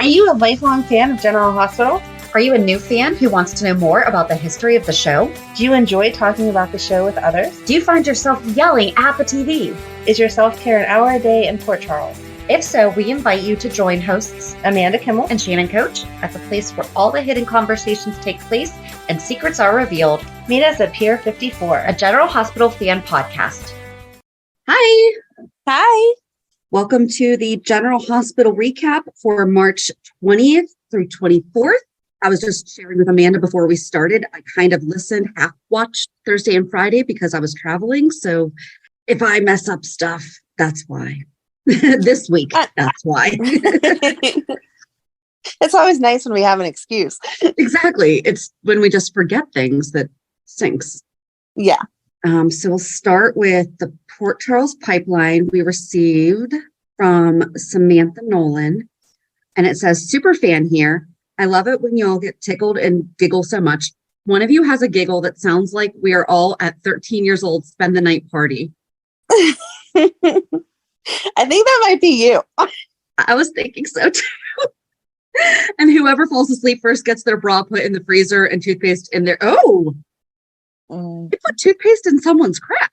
Are you a lifelong fan of General Hospital? Are you a new fan who wants to know more about the history of the show? Do you enjoy talking about the show with others? Do you find yourself yelling at the TV? Is your self-care an hour a day in Port Charles? If so, we invite you to join hosts Amanda Kimmel and Shannon Coach at the place where all the hidden conversations take place and secrets are revealed. Meet us at Pier 54, a General Hospital fan podcast. Hi. Hi. Welcome to the General Hospital recap for March 20th through 24th. I was just sharing with Amanda before we started. I kind of listened, half watched Thursday and Friday because I was traveling. So if I mess up stuff, that's why. This week, that's why. It's always nice when we have an excuse. Exactly. It's when we just forget things that stinks. Yeah. So we'll start with the Port Charles pipeline we received from Samantha Nolan. And it says, super fan here. I love it when y'all get tickled and giggle so much. One of you has a giggle that sounds like we are all at 13 years old, spend the night party. I think that might be you. I was thinking so too. And whoever falls asleep first gets their bra put in the freezer and toothpaste in there. Oh, you put toothpaste in someone's crack.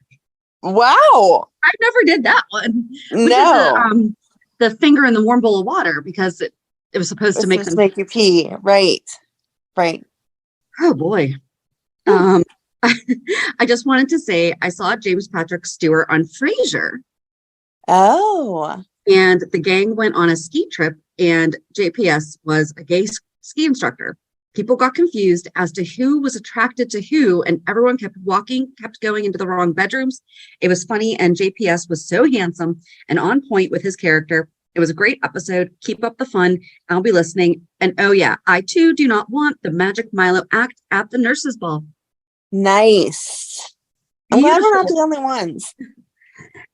Wow. I never did that one. No. The finger in the warm bowl of water because it was supposed to make them make you pee. Right. Right. Oh boy. I just wanted to say I saw James Patrick Stewart on Frasier. Oh. And the gang went on a ski trip and JPS was a gay ski instructor. People got confused as to who was attracted to who, and everyone kept going into the wrong bedrooms. It was funny, and JPS was so handsome and on point with his character. It was a great episode. Keep up the fun. I'll be listening. And oh yeah, I too do not want the Magic Milo act at the nurses' ball. Nice. I'm glad we're not the only ones.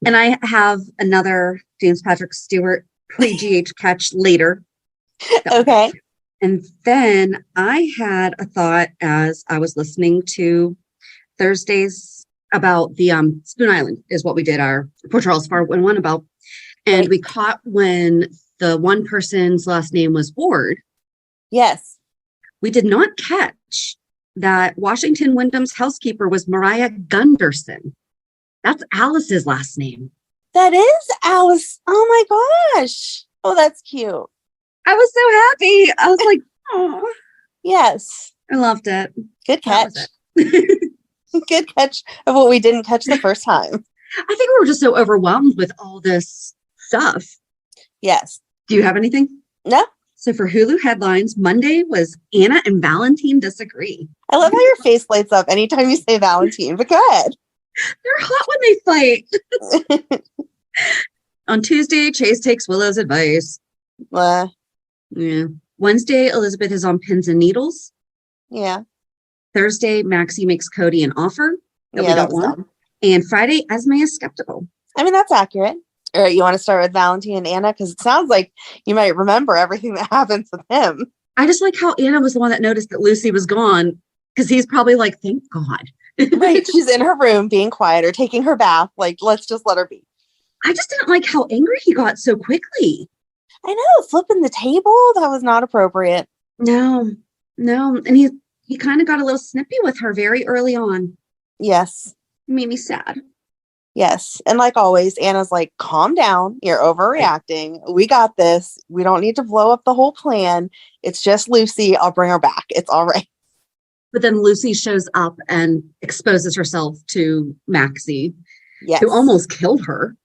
And I have another James Patrick Stewart pre-GH catch later. Okay. And then I had a thought as I was listening to Thursdays about the Spoon Island is what we did our Port Charles Far one about. And we caught when the one person's last name was Ward. Yes. We did not catch that Washington Wyndham's housekeeper was Mariah Gunderson. That's Alice's last name. That is Alice. Oh my gosh. Oh, that's cute. I was so happy. I was like, oh. Yes. I loved it. Good catch. Good catch of what we didn't catch the first time. I think we were just so overwhelmed with all this stuff. Yes. Do you have anything? No. So for Hulu headlines, Monday was Anna and Valentin disagree. I love how your face lights up anytime you say Valentin, but go ahead. They're hot when they fight. On Tuesday, Chase takes Willow's advice. Yeah. Wednesday, Elizabeth is on pins and needles. Yeah. Thursday, Maxie makes Cody an offer that we that don't was want. dumb. And Friday, Esme is skeptical. I mean, that's accurate. All right, you want to start with Valentin and Anna? Because it sounds like you might remember everything that happens with him. I just like how Anna was the one that noticed that Lucy was gone because he's probably like, thank God. Right. She's in her room being quiet or taking her bath. Like, let's just let her be. I just didn't like how angry he got so quickly. I know, flipping the table, that was not appropriate. No. And he kind of got a little snippy with her very early on. Yes. It made me sad. Yes. And like always, Anna's like, calm down. You're overreacting. We got this. We don't need to blow up the whole plan. It's just Lucy. I'll bring her back. It's all right. But then Lucy shows up and exposes herself to Maxie, yes. who almost killed her.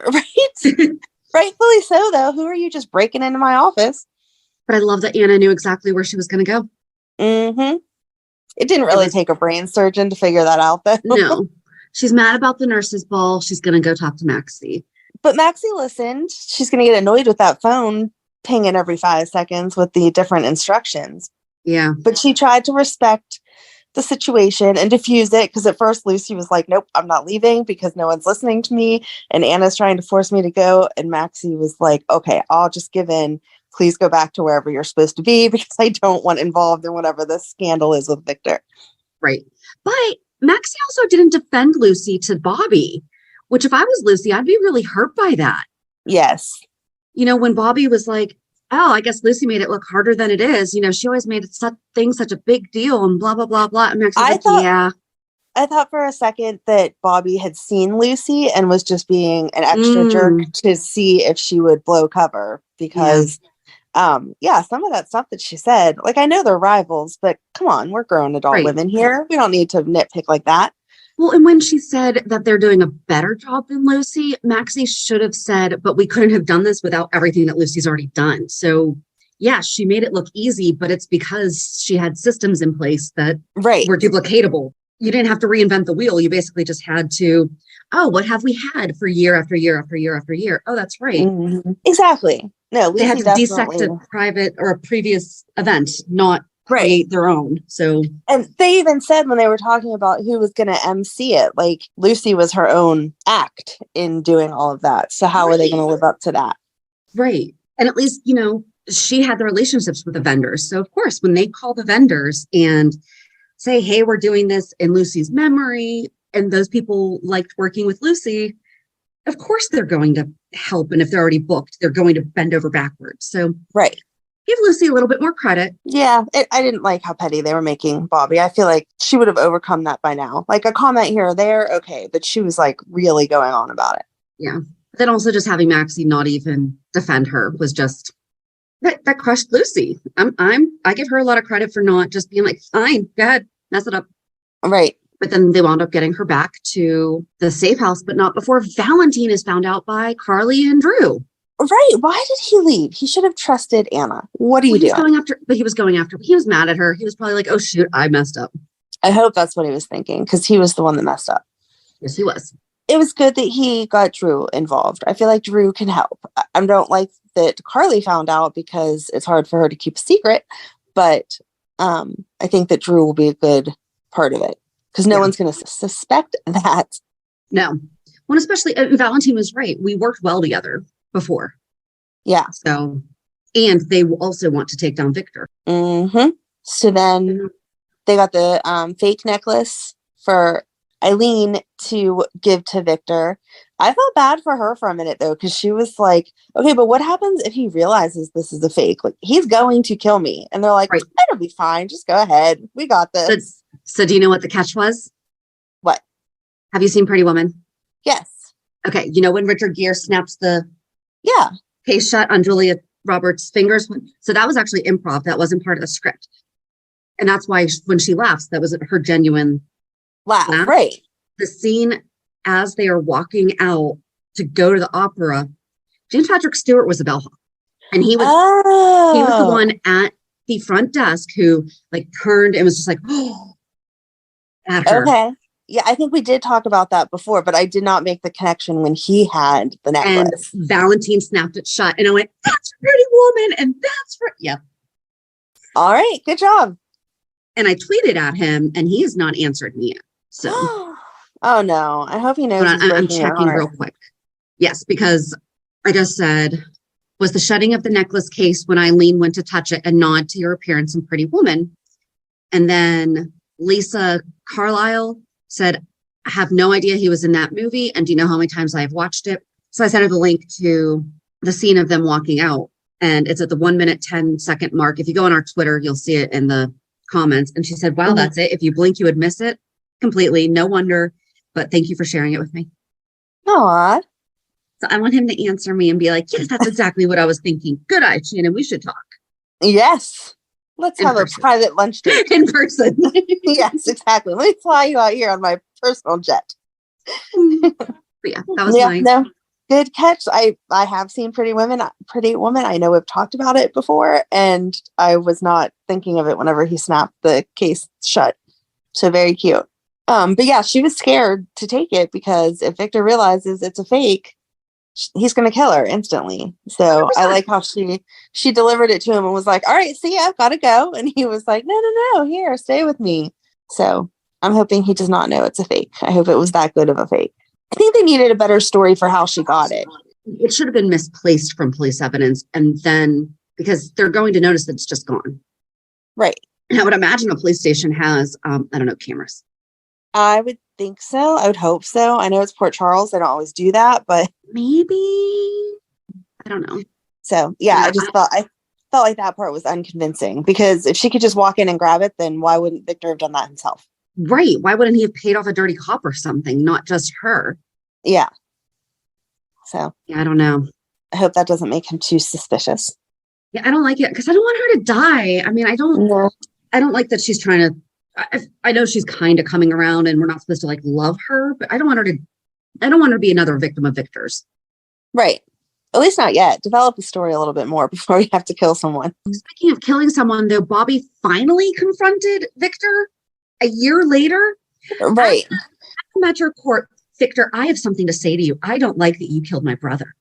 Right. Rightfully so, though. Who are you just breaking into my office? But I love that Anna knew exactly where she was going to go. Mm-hmm. It didn't really take a brain surgeon to figure that out, though. No. She's mad about the nurse's ball. She's going to go talk to Maxie. But Maxie listened. She's going to get annoyed with that phone pinging every 5 seconds with the different instructions. Yeah. But she tried to respect the situation and diffuse it because at first Lucy was like, nope, I'm not leaving because no one's listening to me. And Anna's trying to force me to go. And Maxie was like, okay, I'll just give in. Please go back to wherever you're supposed to be because I don't want involved in whatever this scandal is with Victor. Right. But Maxie also didn't defend Lucy to Bobbie, which if I was Lucy, I'd be really hurt by that. Yes. You know, when Bobbie was like, oh, I guess Lucy made it look harder than it is. She always made things such a big deal and blah, blah, blah, blah. And Maxie's like, yeah. I thought for a second that Bobbie had seen Lucy and was just being an extra jerk to see if she would blow cover because, some of that stuff that she said, like, I know they're rivals, but come on, we're grown adult women here. We don't need to nitpick like that. Well, and when she said that they're doing a better job than Lucy, Maxie should have said, but we couldn't have done this without everything that Lucy's already done. So, yeah, she made it look easy, but it's because she had systems in place that were duplicatable. You didn't have to reinvent the wheel. You basically just had to, what have we had for year after year after year after year? Oh, that's right. Mm-hmm. Exactly. No, Lucy they had to dissect a private or a previous event, not create their own. So, and they even said when they were talking about who was going to MC it, like Lucy was her own act in doing all of that. So how are they going to live up to that? Right. And at least, she had the relationships with the vendors. So of course, when they call the vendors and say, hey, we're doing this in Lucy's memory, and those people liked working with Lucy, of course they're going to help. And if they're already booked, they're going to bend over backwards. So give Lucy a little bit more credit. Yeah, I didn't like how petty they were making Bobbie. I feel like she would have overcome that by now. Like a comment here or there, okay, but she was like really going on about it. Yeah. Then also just having Maxie not even defend her was just that crushed Lucy. I give her a lot of credit for not just being like, fine, go ahead, mess it up. Right. But then they wound up getting her back to the safe house, but not before Valentine is found out by Carly and Drew. Right. Why did he leave? He should have trusted Anna. What are you doing? He was mad at her. He was probably like, oh, shoot, I messed up. I hope that's what he was thinking because he was the one that messed up. Yes, he was. It was good that he got Drew involved. I feel like Drew can help. I don't like that Carly found out because it's hard for her to keep a secret, but I think that Drew will be a good part of it because no one's going to suspect that. No. Well, especially Valentine was right. We worked well together before. Yeah. So, and they also want to take down Victor. Mm-hmm. So then they got the fake necklace for Eileen to give to Victor. I felt bad for her for a minute though, because she was like, okay, but what happens if he realizes this is a fake? Like, he's going to kill me. And they're like, it'll be fine. Just go ahead. We got this. So do you know what the catch was? What? Have you seen Pretty Woman? Yes. Okay. You know when Richard Gere snaps the case shut on Julia Roberts' fingers? So that was actually improv. That wasn't part of the script. And that's why when she laughs, that was her genuine laugh. Right. The scene as they are walking out to go to the opera, James Patrick Stewart was a bellhop. And he was the one at the front desk who like turned and was just like, at her. Okay. Yeah, I think we did talk about that before, but I did not make the connection when he had the necklace. And Valentine snapped it shut. And I went, that's Pretty Woman. And that's all right. Good job. And I tweeted at him and he has not answered me yet. So, oh no, I hope he knows. I'm checking real quick. Yes, because I just said, was the shutting of the necklace case when Eileen went to touch it a nod to your appearance in Pretty Woman? And then Lisa Carlisle said, I have no idea he was in that movie. And do you know how many times I've watched it? So I sent her the link to the scene of them walking out. And it's at the 1 minute, 10 second mark. If you go on our Twitter, you'll see it in the comments. And she said, wow, that's it. If you blink, you would miss it completely. No wonder. But thank you for sharing it with me. Aw. So I want him to answer me and be like, yes, that's exactly what I was thinking. Good eye, Shannon. We should talk. Yes. Let's have a private lunch date. In person. Yes, exactly. Let me fly you out here on my personal jet. But yeah, that was nice. No, good catch. I have seen Pretty Woman. I know we've talked about it before, and I was not thinking of it whenever he snapped the case shut. So very cute. But yeah, she was scared to take it because if Victor realizes it's a fake, he's going to kill her instantly. So 100%. I like how she delivered it to him and was like, all right, see ya, gotta go. And he was like, no, here, stay with me. So I'm hoping he does not know it's a fake. I hope it was that good of a fake. I think they needed a better story for how she got it. It should have been misplaced from police evidence. And then because they're going to notice that it's just gone. Right. And I would imagine a police station has, cameras. I would think so. I would hope so. I know it's Port Charles. They don't always do that, but maybe. I don't know. So yeah, I just thought felt like that part was unconvincing, because if she could just walk in and grab it, then why wouldn't Victor have done that himself? Right. Why wouldn't he have paid off a dirty cop or something, not just her? Yeah. So Yeah, I don't know. I hope that doesn't make him too suspicious. Yeah, I don't like it because I don't want her to die. I mean, I don't like that she's trying to, I know she's kind of coming around and we're not supposed to like love her, but I don't want her to be another victim of Victor's. Right. At least not yet. Develop the story a little bit more before you have to kill someone. Speaking of killing someone, though, Bobbie finally confronted Victor a year later. Right. At the Metro Court, Victor, I have something to say to you. I don't like that you killed my brother.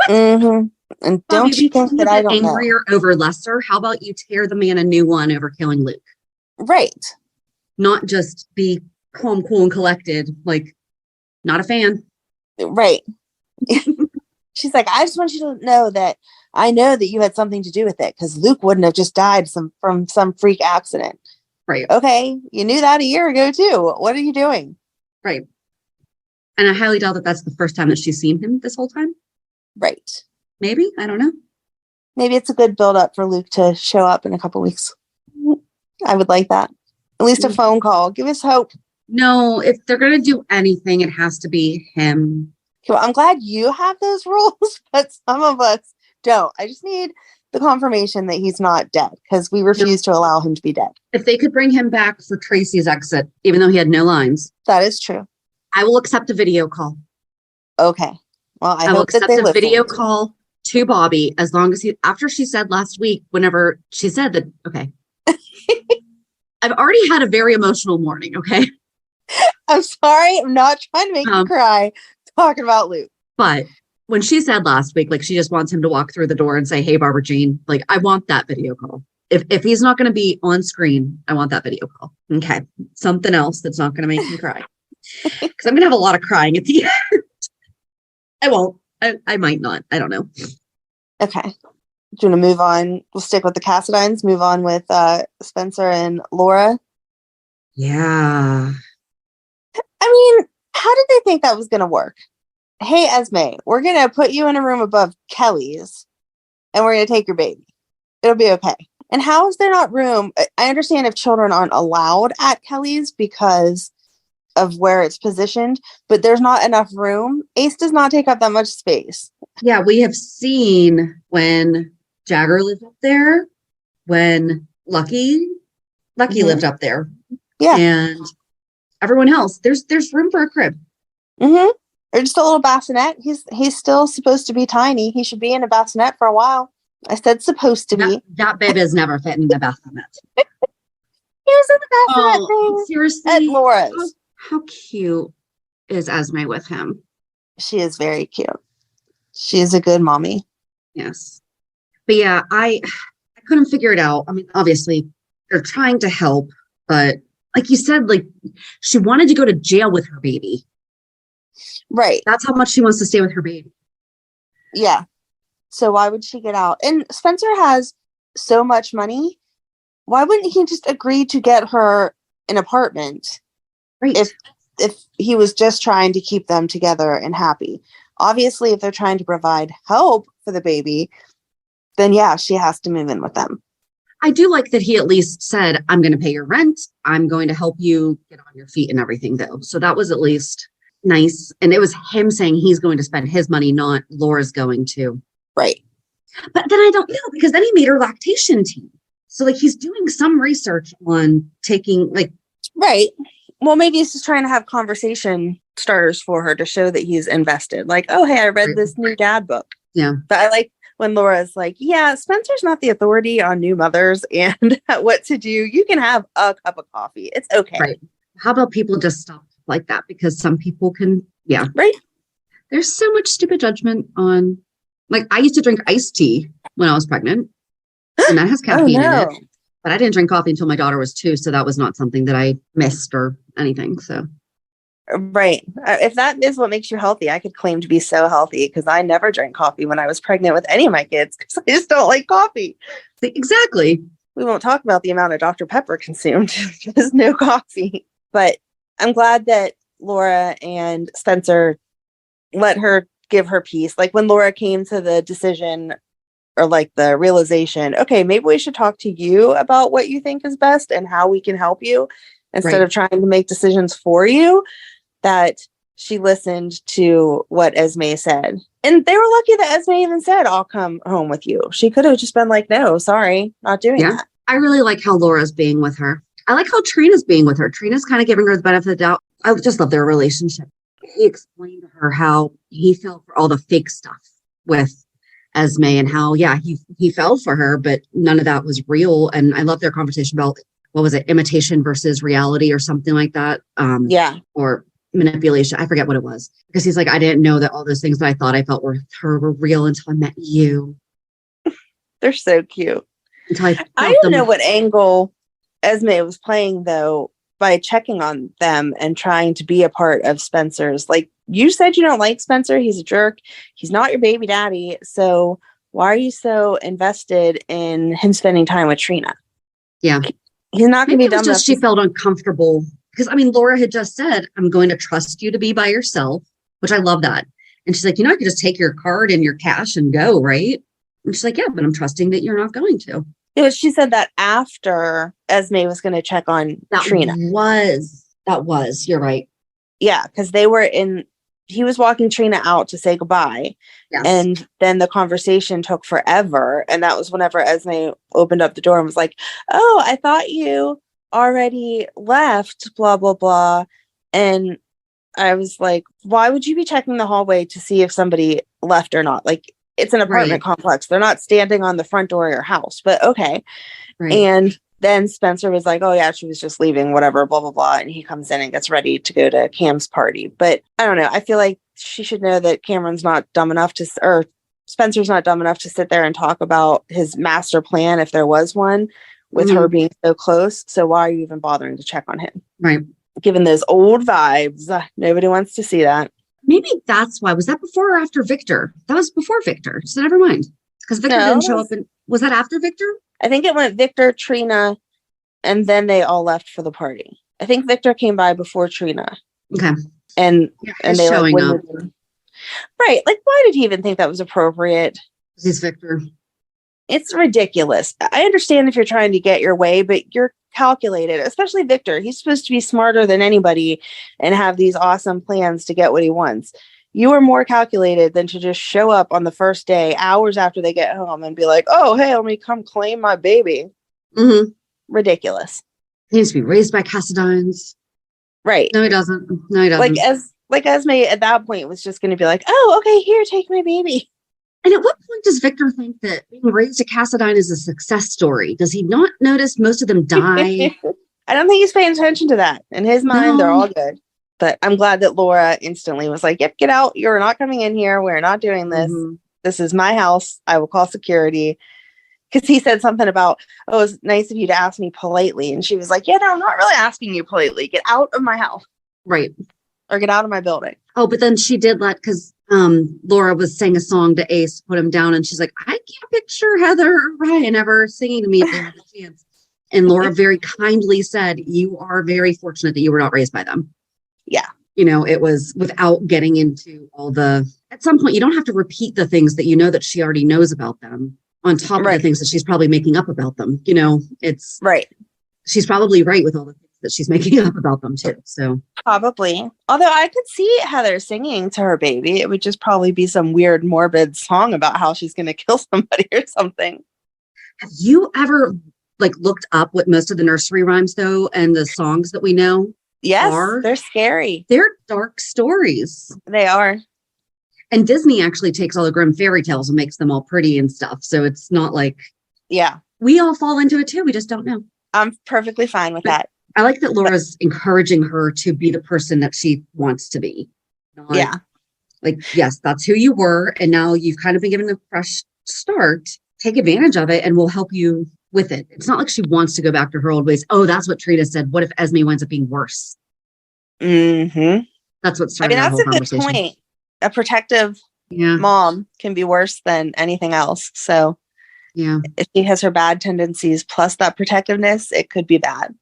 Mm-hmm. And Bobbie, don't you think that I don't angrier over lesser? How about you tear the man a new one over killing Luke? Right. Not just be calm, cool, and collected. Like, not a fan. Right. She's like, I just want you to know that I know that you had something to do with it, because Luke wouldn't have just died from some freak accident. Right. Okay. You knew that a year ago too. What are you doing? Right. And I highly doubt that that's the first time that she's seen him this whole time. Right. Maybe. I don't know. Maybe it's a good build up for Luke to show up in a couple weeks. I would like that. At least a phone call. Give us hope. No, if they're going to do anything, it has to be him. Well, I'm glad you have those rules, but some of us don't. I just need the confirmation that he's not dead, because we refuse to allow him to be dead. If they could bring him back for Tracy's exit, even though he had no lines, That is true. I will accept a video call. Okay. Well, I will hope that accept they a listen. video call to Bobbie, as long as after she said last week, whenever she said that, okay. I've already had a very emotional morning, okay? I'm sorry. I'm not trying to make you cry talking about Luke. But when she said last week, like she just wants him to walk through the door and say, hey, Barbara Jean, like I want that video call. If he's not going to be on screen, I want that video call. Okay. Something else that's not going to make me cry. Because I'm going to have a lot of crying at the end. I won't. I might not. I don't know. Okay. Do you want to move on? We'll stick with the Cassadines, move on with Spencer and Laura. Yeah. I mean, how did they think that was going to work? Hey, Esme, we're going to put you in a room above Kelly's and we're going to take your baby. It'll be okay. And how is there not room? I understand if children aren't allowed at Kelly's because of where it's positioned, but there's not enough room. Ace does not take up that much space. Yeah, we have seen when Jagger lived up there, when Lucky lived up there. Yeah. And everyone else, there's room for a crib. Mm-hmm. Or just a little bassinet. He's still supposed to be tiny. He should be in a bassinet for a while. I said supposed to be. That baby has never fit in the bassinet. He was in the bassinet thing. Seriously? At Laura's. How cute is Esme with him? She is very cute. She is a good mommy. Yes. But yeah, I couldn't figure it out. I mean, obviously, they're trying to help, but like you said, like she wanted to go to jail with her baby. Right. That's how much she wants to stay with her baby. Yeah. So why would she get out? And Spencer has so much money. Why wouldn't he just agree to get her an apartment? Right. If he was just trying to keep them together and happy. Obviously, if they're trying to provide help for the baby, then yeah, she has to move in with them. I do like that he at least said, I'm going to pay your rent. I'm going to help you get on your feet and everything, though. So that was at least nice. And it was him saying he's going to spend his money, not Laura's going to. Right. But then I don't know, because then he made her lactation team. So like he's doing some research on taking like. Right. Well, maybe he's just trying to have conversation starters for her to show that he's invested. Like, oh, hey, I read this new dad book. Yeah. But I like when Laura's like, yeah, Spencer's not the authority on new mothers and what to do. You can have a cup of coffee. It's okay. Right. How about people just stop like that? Because some people can, yeah. Right. There's so much stupid judgment on, like, I used to drink iced tea when I was pregnant, and that has caffeine in it. But I didn't drink coffee until my daughter was 2, so that was not something that I missed or anything. So, right. If that is what makes you healthy, I could claim to be so healthy because I never drank coffee when I was pregnant with any of my kids because I just don't like coffee. Exactly. We won't talk about the amount of Dr. Pepper consumed. There's no coffee. But I'm glad that Laura and Spencer let her give her piece. Like when Laura came to the decision or like the realization, okay, maybe we should talk to you about what you think is best and how we can help you instead of trying to make decisions for you, that she listened to what Esme said. And they were lucky that Esme even said, I'll come home with you. She could have just been like, no, sorry, not doing that. I really like how Laura's being with her. I like how Trina's being with her. Trina's kind of giving her the benefit of the doubt. I just love their relationship. He explained to her how he fell for all the fake stuff with Esme and how, he fell for her, but none of that was real. And I love their conversation about, what was it, imitation versus reality or something like that. Or manipulation. I forget what it was. Because he's like, I didn't know that all those things that I thought I felt were real until I met you. They're so cute. I don't know what angle Esme was playing, though, by checking on them and trying to be a part of Spencer's. Like, you said you don't like Spencer. He's a jerk. He's not your baby daddy. So why are you so invested in him spending time with Trina? Yeah. He's not going to be dumb enough. She felt uncomfortable because, Laura had just said, I'm going to trust you to be by yourself, which I love that. And she's like, I could just take your card and your cash and go, right? And she's like, yeah, but I'm trusting that you're not going to. She said that after Esme was going to check on Trina. That was, you're right. Yeah, because he was walking Trina out to say goodbye. Yes. And then the conversation took forever. And that was whenever Esme opened up the door and was like, oh, I thought you already left, blah, blah, blah. And I was like, why would you be checking the hallway to see if somebody left or not? Like, it's an apartment complex. They're not standing on the front door of your house, but okay. Right. And then Spencer was like, oh yeah, she was just leaving, whatever, blah, blah, blah. And he comes in and gets ready to go to Cam's party. But I don't know. I feel like she should know that Cameron's not dumb enough or Spencer's not dumb enough to sit there and talk about his master plan, if there was one, with her being so close. So why are you even bothering to check on him? Right. Given those old vibes, nobody wants to see that. Maybe that's why. Was that before or after Victor? That was before Victor. So never mind. Because Victor didn't show up. Was that after Victor? I think it went Victor, Trina, and then they all left for the party. I think Victor came by before Trina. Okay. And they showing up. Right. Like, why did he even think that was appropriate? He's Victor. It's ridiculous. I understand if you're trying to get your way, but you're calculated, especially Victor. He's supposed to be smarter than anybody and have these awesome plans to get what he wants. You are more calculated than to just show up on the first day, hours after they get home, and be like, oh, hey, let me come claim my baby. Mm-hmm. Ridiculous. He needs to be raised by Cassadines. Right. No, he doesn't. Like Esme at that point was just going to be like, oh, okay, here, take my baby. And at what point does Victor think that being raised a Cassadine is a success story? Does he not notice most of them die? I don't think he's paying attention to that. In his mind, they're all good. But I'm glad that Laura instantly was like, yep, get out. You're not coming in here. We're not doing this. Mm-hmm. This is my house. I will call security. Because he said something about, oh, it's nice of you to ask me politely. And she was like, yeah, no, I'm not really asking you politely. Get out of my house. Right. Or get out of my building. Oh, but then she did because Laura was sang a song to Ace, put him down, and she's like, I can't picture Heather or Ryan ever singing to me if they had the chance. And Laura very kindly said, you are very fortunate that you were not raised by them. Yeah. It was without getting into all at some point, you don't have to repeat the things that you know that she already knows about them on top of the things that she's probably making up about them. It's right. She's probably right with all the things that she's making up about them too. So probably, although I could see Heather singing to her baby, it would just probably be some weird morbid song about how she's going to kill somebody or something. Have you ever looked up what most of the nursery rhymes though and the songs that we know? Yes, they're scary. They're dark stories. They are. And Disney actually takes all the grim fairy tales and makes them all pretty and stuff. So it's not like, we all fall into it too. We just don't know. I'm perfectly fine with that. I like that Laura's encouraging her to be the person that she wants to be. Yes, that's who you were. And now you've kind of been given a fresh start. Take advantage of it and we'll help you with it. It's not like she wants to go back to her old ways. Oh, that's what Trina said. What if Esme winds up being worse? Mm-hmm. That's what's starting that's a good point. A protective mom can be worse than anything else. So if she has her bad tendencies plus that protectiveness, it could be bad.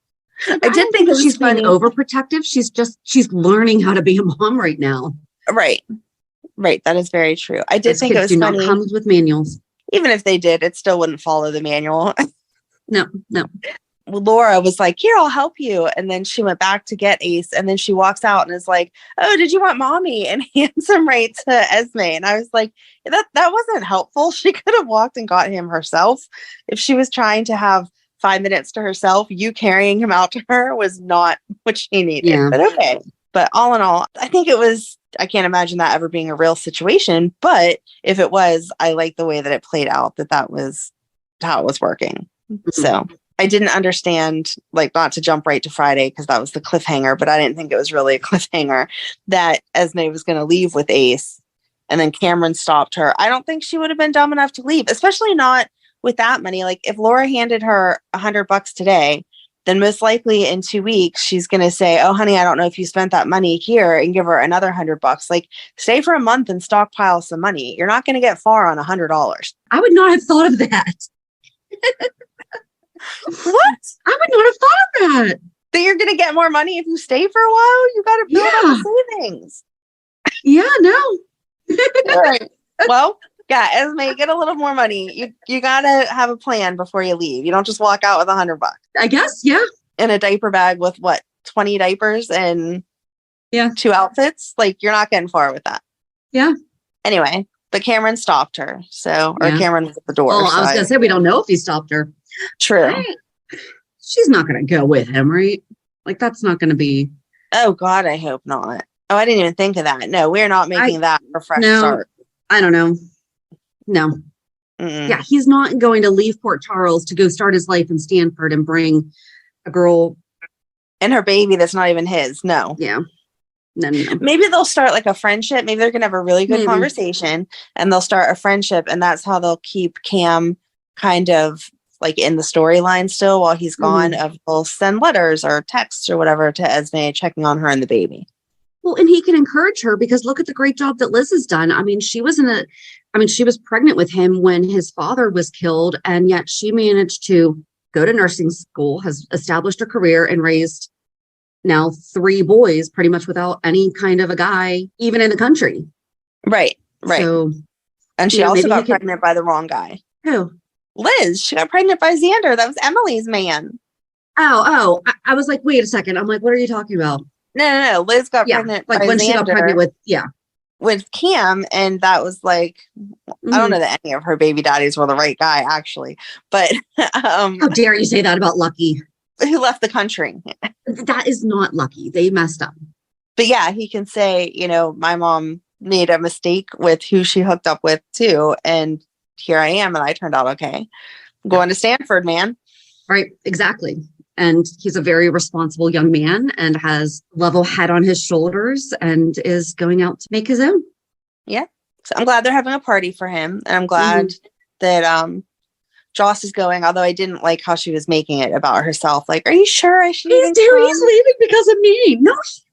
I did think that she's being overprotective. She's learning how to be a mom right now. Right. That is very true. I did think it was funny. Not comes with manuals. even if they did, it still wouldn't follow the manual. No. Laura was like, here, I'll help you. And then she went back to get Ace. And then she walks out and is like, oh, did you want mommy? And hands him right to Esme. And I was like, that wasn't helpful. She could have walked and got him herself. If she was trying to have 5 minutes to herself, you carrying him out to her was not what she needed. Yeah. But okay. But all in all, I think I can't imagine that ever being a real situation. But if it was, I like the way that it played out, that was how it was working. Mm-hmm. So I didn't understand, like, not to jump right to Friday because that was the cliffhanger, but I didn't think it was really a cliffhanger that Esme was going to leave with Ace and then Cameron stopped her. I don't think she would have been dumb enough to leave, especially not with that money. Like, if Laura handed her $100 today, then most likely in 2 weeks, she's going to say, oh, honey, I don't know if you spent that money here, and give her another $100. Like, stay for a month and stockpile some money. You're not going to get far on $100. I would not have thought of that. What? I would not have thought of that. That you're going to get more money if you stay for a while? You got to build up the savings. Yeah, no. All right. Well, yeah, Esme, get a little more money. You got to have a plan before you leave. You don't just walk out with $100. I guess, yeah. In a diaper bag with 20 diapers and 2 outfits? Like, you're not getting far with that. Yeah. Anyway, but Cameron stopped her. So, or Yeah. Cameron was at the door. Oh, I was going to say, we don't know if he stopped her. True. She's not going to go with him, right? Like, that's not going to be. Oh, God, I hope not. Oh, I didn't even think of that. No, we're not making that a fresh start. I don't know. No. Mm-mm. Yeah, he's not going to leave Port Charles to go start his life in Stanford and bring a girl. And her baby that's not even his. No. Yeah. No. Maybe they'll start like a friendship. Maybe they're going to have a really good conversation and they'll start a friendship. And that's how they'll keep Cam kind of like in the storyline still while he's gone. They'll send letters or texts or whatever to Esme checking on her and the baby. Well, and he can encourage her because look at the great job that Liz has done. I mean, she was pregnant with him when his father was killed. And yet she managed to go to nursing school, has established a career and raised now 3 boys pretty much without any kind of a guy, even in the country. Right. So, and she also got pregnant by the wrong guy. Who? Liz. She got pregnant by Xander. That was Emily's man. Oh, I was like, wait a second. I'm like, what are you talking about? No. Liz got pregnant like by when Xander she got pregnant with Cam, and that was like, I don't know that any of her baby daddies were the right guy, actually. But how dare you say that about Lucky? Who left the country? That is not Lucky. They messed up. But yeah, he can say, my mom made a mistake with who she hooked up with too, and here I am, and I turned out okay. I'm going to Stanford, man. Right, exactly. And he's a very responsible young man and has level head on his shoulders and is going out to make his own. Yeah. So I'm glad they're having a party for him. And I'm glad that Joss is going, although I didn't like how she was making it about herself. Like, are you sure I should even come? He's leaving because of me. No, he's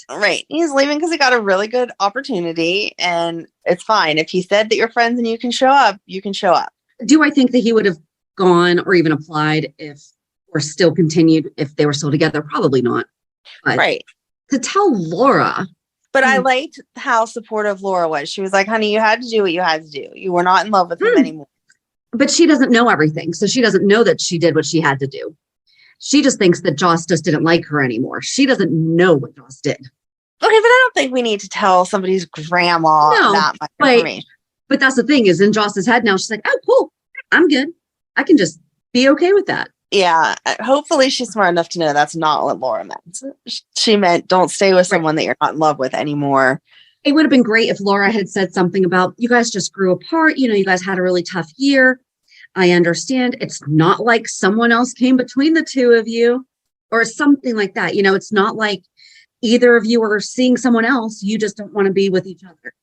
not. Right. He's leaving because he got a really good opportunity. And it's fine. If he said that you're friends and you can show up, you can show up. Do I think that he would have gone or even applied or still continued if they were still together? Probably not. But right. To tell Laura. But I liked how supportive Laura was. She was like, honey, you had to do what you had to do. You were not in love with him anymore. But she doesn't know everything. So she doesn't know that she did what she had to do. She just thinks that Joss just didn't like her anymore. She doesn't know what Joss did. Okay, but I don't think we need to tell somebody's grandma that much information. But that's the thing is in Joss's head now, she's like, oh, cool. I'm good. I can just be okay with that. Yeah. Hopefully she's smart enough to know that's not what Laura meant. She meant don't stay with someone that you're not in love with anymore. It would have been great if Laura had said something about, you guys just grew apart. You guys had a really tough year. I understand. It's not like someone else came between the two of you or something like that. It's not like either of you are seeing someone else. You just don't want to be with each other.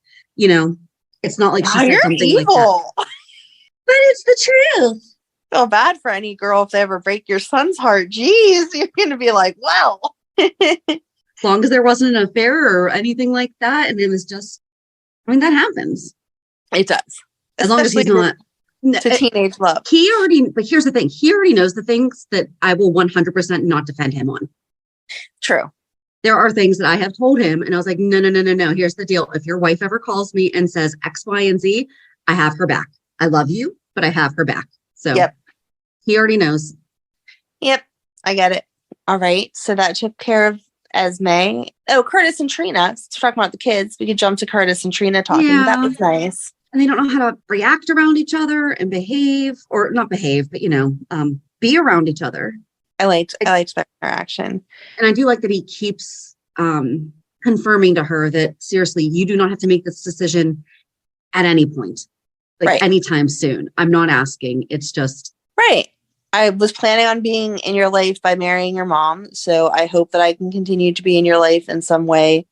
It's not like she said something evil. Like that. But it's the truth. Feel bad for any girl if they ever break your son's heart. Jeez, you're going to be like, wow. As long as there wasn't an affair or anything like that. And it was just, that happens. It does. As long as he's not. To teenage love. But here's the thing. He already knows the things that I will 100% not defend him on. True. There are things that I have told him and I was like, no. Here's the deal. If your wife ever calls me and says X, Y, and Z, I have her back. I love you, but I have her back. So Yep. he already knows. Yep. I get it. All right. So that took care of Esme. Oh, Curtis and Trina. Since we're talking about the kids, we could jump to Curtis and Trina talking. Yeah. That was nice. And they don't know how to react around each other and behave, or not behave, but be around each other. I liked that interaction. And I do like that he keeps confirming to her that seriously, you do not have to make this decision at any point, like anytime soon. I'm not asking. It's just right. I was planning on being in your life by marrying your mom. So I hope that I can continue to be in your life in some way,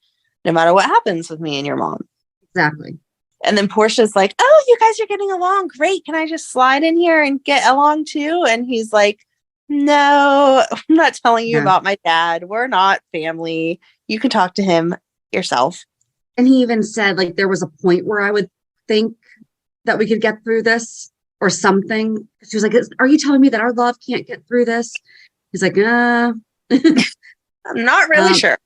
no matter what happens with me and your mom. Exactly. And then Portia's like, oh, you guys are getting along. Great. Can I just slide in here and get along too? And he's like, no, I'm not telling you about my dad. We're not family. You can talk to him yourself. And he even said, like, there was a point where I would think that we could get through this or something. She was like, are you telling me that our love can't get through this? He's like, I'm not really sure.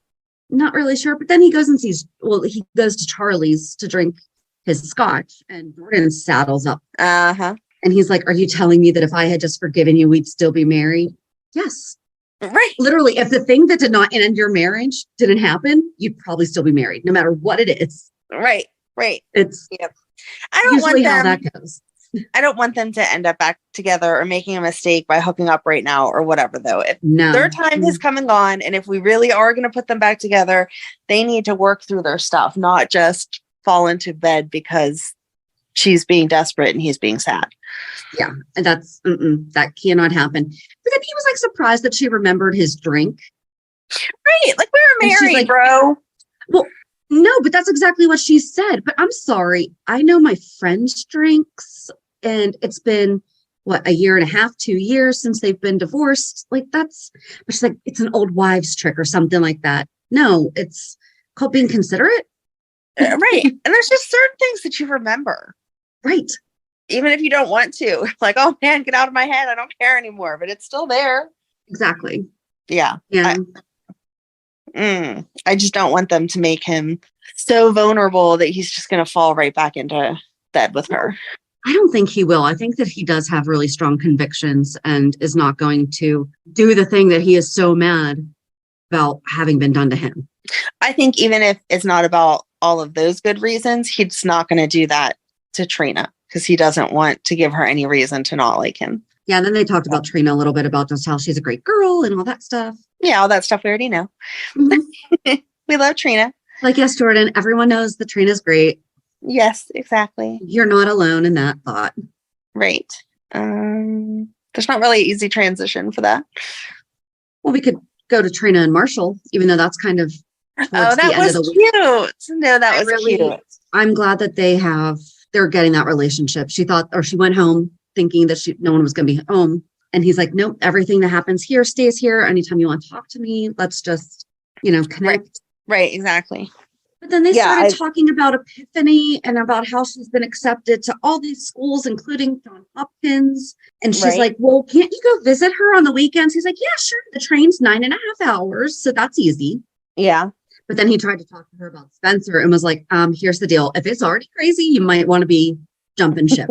Not really sure. But then he goes and he goes to Charlie's to drink his scotch, and Jordan saddles up. Uh-huh. And he's like, are you telling me that if I had just forgiven you, we'd still be married? Yes. Right. Literally, if the thing that did not end your marriage didn't happen, you'd probably still be married, no matter what it is. Right. Right. It's I don't usually want them, how that goes. I don't want them to end up back together or making a mistake by hooking up right now or whatever, though. If their time has come and gone, and if we really are going to put them back together, they need to work through their stuff, not just fall into bed because she's being desperate and he's being sad. Yeah. And that cannot happen. But then he was like surprised that she remembered his drink. Right. Like, we were married, like, bro. Well, no, but that's exactly what she said. But I'm sorry. I know my friend's drinks, and it's been, a year and a half, 2 years since they've been divorced. Like, but she's like, it's an old wives' trick or something like that. No, it's called being considerate. Right. And there's just certain things that you remember. Right. Even if you don't want to. Like, oh man, get out of my head. I don't care anymore. But it's still there. Exactly. Yeah. Yeah. I just don't want them to make him so vulnerable that he's just going to fall right back into bed with her. I don't think he will. I think that he does have really strong convictions and is not going to do the thing that he is so mad about having been done to him. I think even if it's not about all of those good reasons, he's not going to do that to Trina because he doesn't want to give her any reason to not like him. Yeah, and then they talked about Trina a little bit about just how she's a great girl and all that stuff. Yeah, all that stuff we already know. Mm-hmm. We love Trina. Like, yes, Jordan, everyone knows that Trina's great. Yes, exactly. You're not alone in that thought. Right. There's not really an easy transition for that. Well, we could go to Trina and Marshall, even though that's kind of that was cute. No, that was cute. I'm glad that they're getting that relationship. She went home thinking that no one was going to be home. And he's like, nope, everything that happens here stays here. Anytime you want to talk to me, let's just, connect. Right, exactly. But then they started talking about Epiphany and about how she's been accepted to all these schools, including Johns Hopkins. And she's like, well, can't you go visit her on the weekends? He's like, yeah, sure. The train's 9.5 hours. So that's easy. Yeah. But then he tried to talk to her about Spencer and was like, here's the deal. If it's already crazy, you might want to be jumping ship.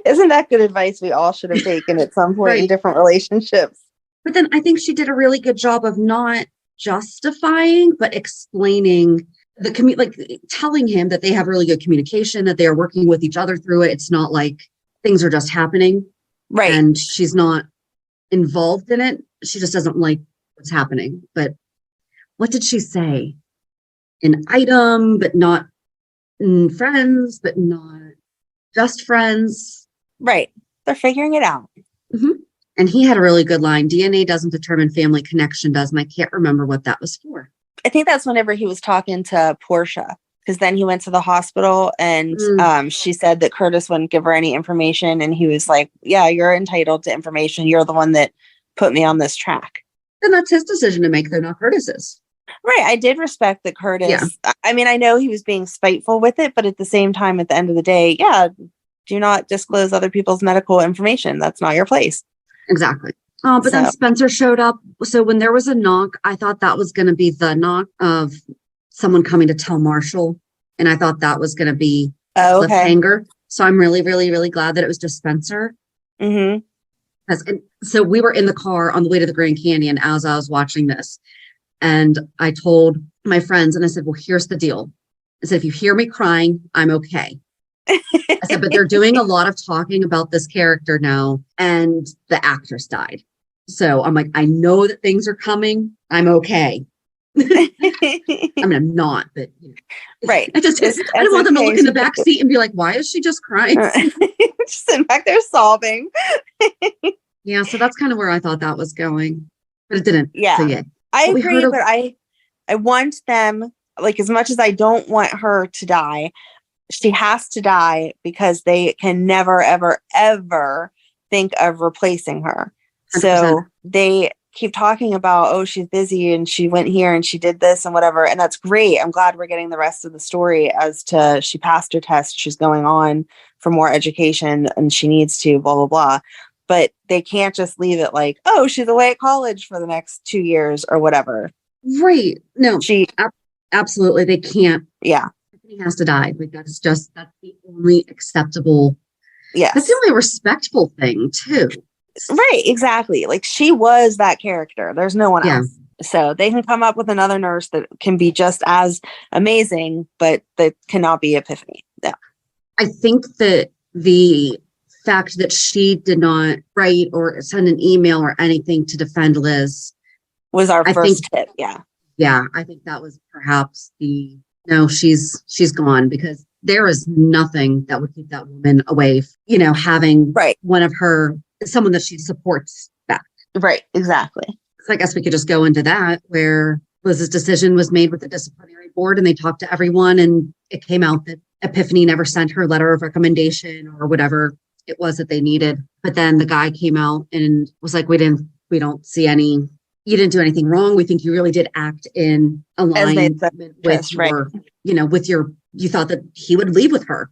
Isn't that good advice we all should have taken at some point in different relationships? But then I think she did a really good job of not justifying, but explaining telling him that they have really good communication, that they are working with each other through it. It's not like things are just happening. Right. And she's not involved in it. She just doesn't like what's happening. But what did she say? An item, but not friends, but not just friends. Right. They're figuring it out. Mm-hmm. And he had a really good line. DNA doesn't determine family, connection does. And I can't remember what that was for. I think that's whenever he was talking to Portia, because then he went to the hospital and she said that Curtis wouldn't give her any information. And he was like, yeah, you're entitled to information. You're the one that put me on this track. Then that's his decision to make. They're not Curtis's. Right. I did respect that Curtis. Yeah. I mean, I know he was being spiteful with it, but at the same time, at the end of the day, do not disclose other people's medical information. That's not your place. Exactly. But then Spencer showed up. So when there was a knock, I thought that was going to be the knock of someone coming to tell Marshall. And I thought that was going to be a cliffhanger. So I'm really, really, really glad that it was just Spencer. Mm-hmm. So we were in the car on the way to the Grand Canyon as I was watching this. And I told my friends and I said, well, here's the deal. I said, if you hear me crying, I'm okay. I said, but they're doing a lot of talking about this character now and the actress died. So I'm like, I know that things are coming. I'm okay. I mean, I'm not, but you know. Right. I don't want them to look in the back seat and be like, why is she just crying? Just sitting back there sobbing. Yeah. So that's kind of where I thought that was going, but it didn't. Yeah. So, yeah. I agree, but I want them, like, as much as I don't want her to die, she has to die because they can never, ever, ever think of replacing her. 100%. So they keep talking about, oh, she's busy and she went here and she did this and whatever. And that's great. I'm glad we're getting the rest of the story as to she passed her test. She's going on for more education and she needs to, blah, blah, blah. But they can't just leave it like, oh, she's away at college for the next 2 years or whatever. Right. No, absolutely. They can't. Yeah. He has to die. Like that's the only acceptable. Yeah. That's the only respectful thing too. Right. Exactly. Like she was that character. There's no one else. So they can come up with another nurse that can be just as amazing, but that cannot be Epiphany. Yeah. I think that the fact that she did not write or send an email or anything to defend Liz was our first tip. Yeah. Yeah. I think that was perhaps no, she's gone because there is nothing that would keep that woman away, having one of someone that she supports back. Right. Exactly. So I guess we could just go into that where Liz's decision was made with the disciplinary board and they talked to everyone and it came out that Epiphany never sent her letter of recommendation or whatever it was that they needed. But then the guy came out and was like, we don't see you didn't do anything wrong. We think you really did act in alignment with you thought that he would leave with her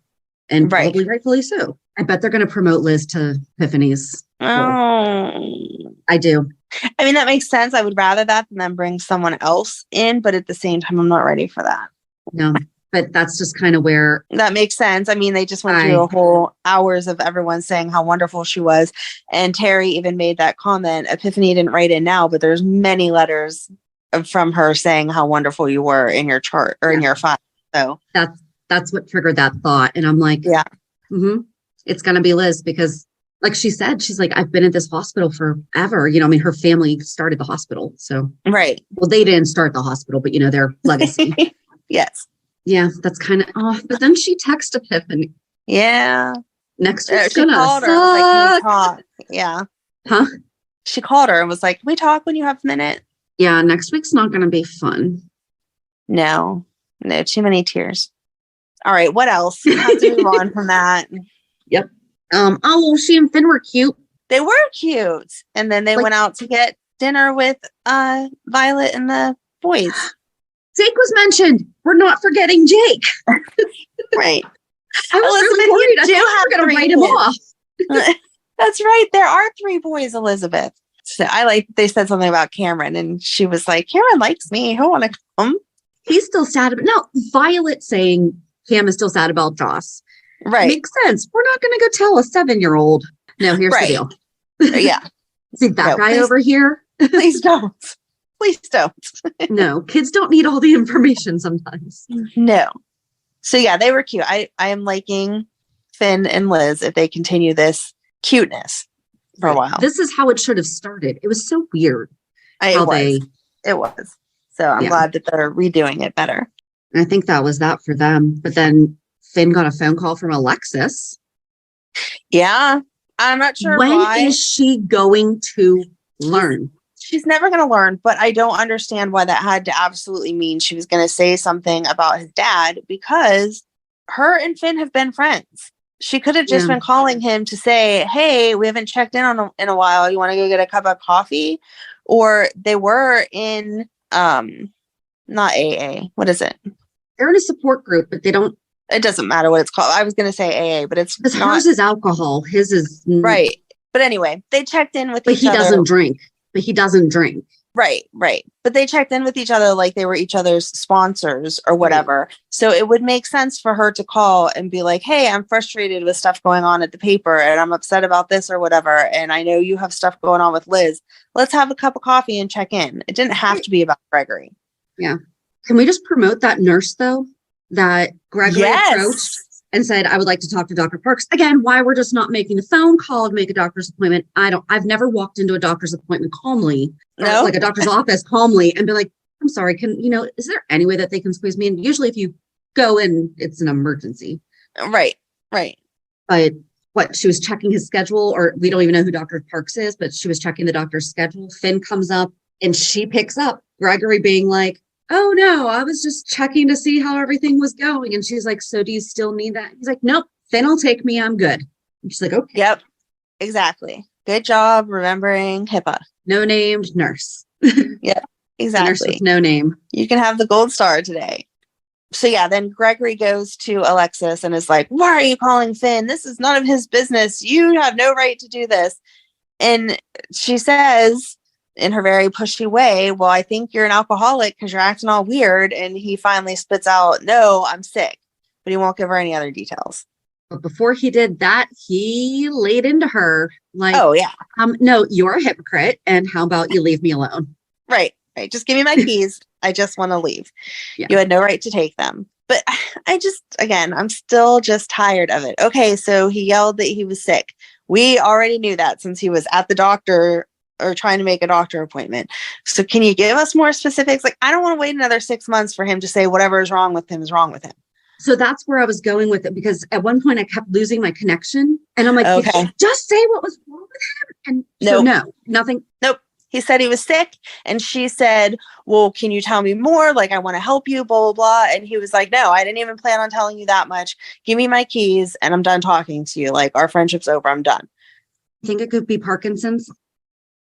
and probably rightfully so. I bet they're going to promote Liz to Epiphany's. Oh, I do. I mean, that makes sense. I would rather that than then bring someone else in, but at the same time, I'm not ready for that. No, but that's just kind of where that makes sense. I mean, they just went through a whole hours of everyone saying how wonderful she was. And Terry even made that comment. Epiphany didn't write in now, but there's many letters from her saying how wonderful you were in your chart or in your file. So that's what triggered that thought. And I'm like, it's going to be Liz because like she said, she's like, I've been at this hospital forever. Her family started the hospital. So, right. Well, they didn't start the hospital, but their legacy. Yes. Yeah, that's kind of off. But then she texted Epiphany. Yeah. Next week's she gonna called suck. her. Was like, can we talk? Yeah. Huh? She called her and was like, can we talk when you have a minute? Yeah, next week's not going to be fun. No, too many tears. All right, what else? We have to move on from that. Yep. She and Finn were cute. They were cute. And then they went out to get dinner with Violet and the boys. Jake was mentioned. We're not forgetting Jake. Right. I was really worried. I thought we were going to write him off. That's right. There are 3 boys, Elizabeth. So they said something about Cameron and she was like, Cameron likes me. He'll want to come. He's still sad. No, Violet saying Cam is still sad about Joss. Right. Makes sense. We're not going to go tell a 7-year-old. No, here's the deal. Yeah. See that guy over here? Please don't. Please don't. No, kids don't need all the information sometimes. No. So yeah, they were cute. I am liking Finn and Liz if they continue this cuteness for a while. This is how it should have started. It was so weird. It was. So I'm glad that they're redoing it better. And I think that was that for them. But then Finn got a phone call from Alexis. Yeah. I'm not sure why. When is she going to learn? She's never going to learn, but I don't understand why that had to absolutely mean she was going to say something about his dad because her and Finn have been friends. She could have just been calling him to say, hey, we haven't checked in in a while. You want to go get a cup of coffee? Or they were in, not AA. What is it? They're in a support group, but they don't. It doesn't matter what it's called. I was going to say AA, but it's because not. Hers is alcohol. His is. Right. But anyway, they checked in with each other. But he doesn't drink. Right. But they checked in with each other like they were each other's sponsors or whatever. Right. So it would make sense for her to call and be like, hey, I'm frustrated with stuff going on at the paper and I'm upset about this or whatever. And I know you have stuff going on with Liz. Let's have a cup of coffee and check in. It didn't have to be about Gregory. Yeah. Can we just promote that nurse, though, that Gregory approached and said, I would like to talk to Dr. Parks. Again, why we're just not making a phone call to make a doctor's appointment. I've never walked into a doctor's appointment calmly, or like a doctor's office calmly and be like, I'm sorry, is there any way that they can squeeze me in? Usually if you go in, it's an emergency. Right. But she was checking his schedule, or we don't even know who Dr. Parks is, but she was checking the doctor's schedule. Finn comes up and she picks up Gregory being like, oh no, I was just checking to see how everything was going. And she's like, so do you still need that? He's like, nope, Finn will take me. I'm good. And she's like, okay. Yep, exactly. Good job remembering HIPAA. No named nurse. Yeah, exactly. Nurse with no name. You can have the gold star today. So yeah, then Gregory goes to Alexis and is like, why are you calling Finn? This is none of his business. You have no right to do this. And she says, in her very pushy way, well, I think you're an alcoholic because you're acting all weird. And he finally spits out, no, I'm sick. But he won't give her any other details. But before he did that, he laid into her like, oh, yeah. No, you're a hypocrite. And how about you leave me alone? Right. Just give me my keys. I just want to leave. Yeah. You had no right to take them. But I'm still just tired of it. Okay, so he yelled that he was sick. We already knew that since he was at the doctor or trying to make a doctor appointment. So can you give us more specifics? Like, I don't want to wait another 6 months for him to say whatever is wrong with him is wrong with him. So that's where I was going with it, because at one point I kept losing my connection and I'm like, okay, just say what was wrong with him. And so no, nothing. Nope. He said he was sick and she said, well, can you tell me more? Like, I want to help you, blah, blah, blah. And he was like, no, I didn't even plan on telling you that much. Give me my keys and I'm done talking to you. Like, our friendship's over. I'm done. I think it could be Parkinson's.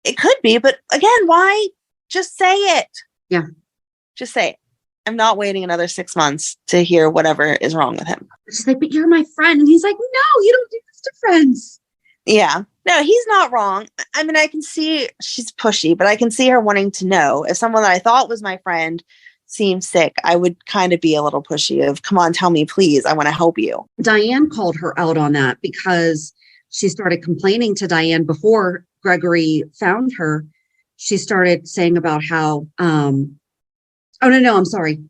It could be, but again, why? Just say it. Yeah. Just say it. I'm not waiting another 6 months to hear whatever is wrong with him. She's like, but you're my friend. And he's like, no, you don't do this to friends. Yeah. No, he's not wrong. I mean, I can see she's pushy, but I can see her wanting to know. If someone that I thought was my friend seemed sick, I would kind of be a little pushy of, come on, tell me, please. I want to help you. Diane called her out on that because she started complaining to Diane before Gregory found her. She started saying about how, I'm sorry.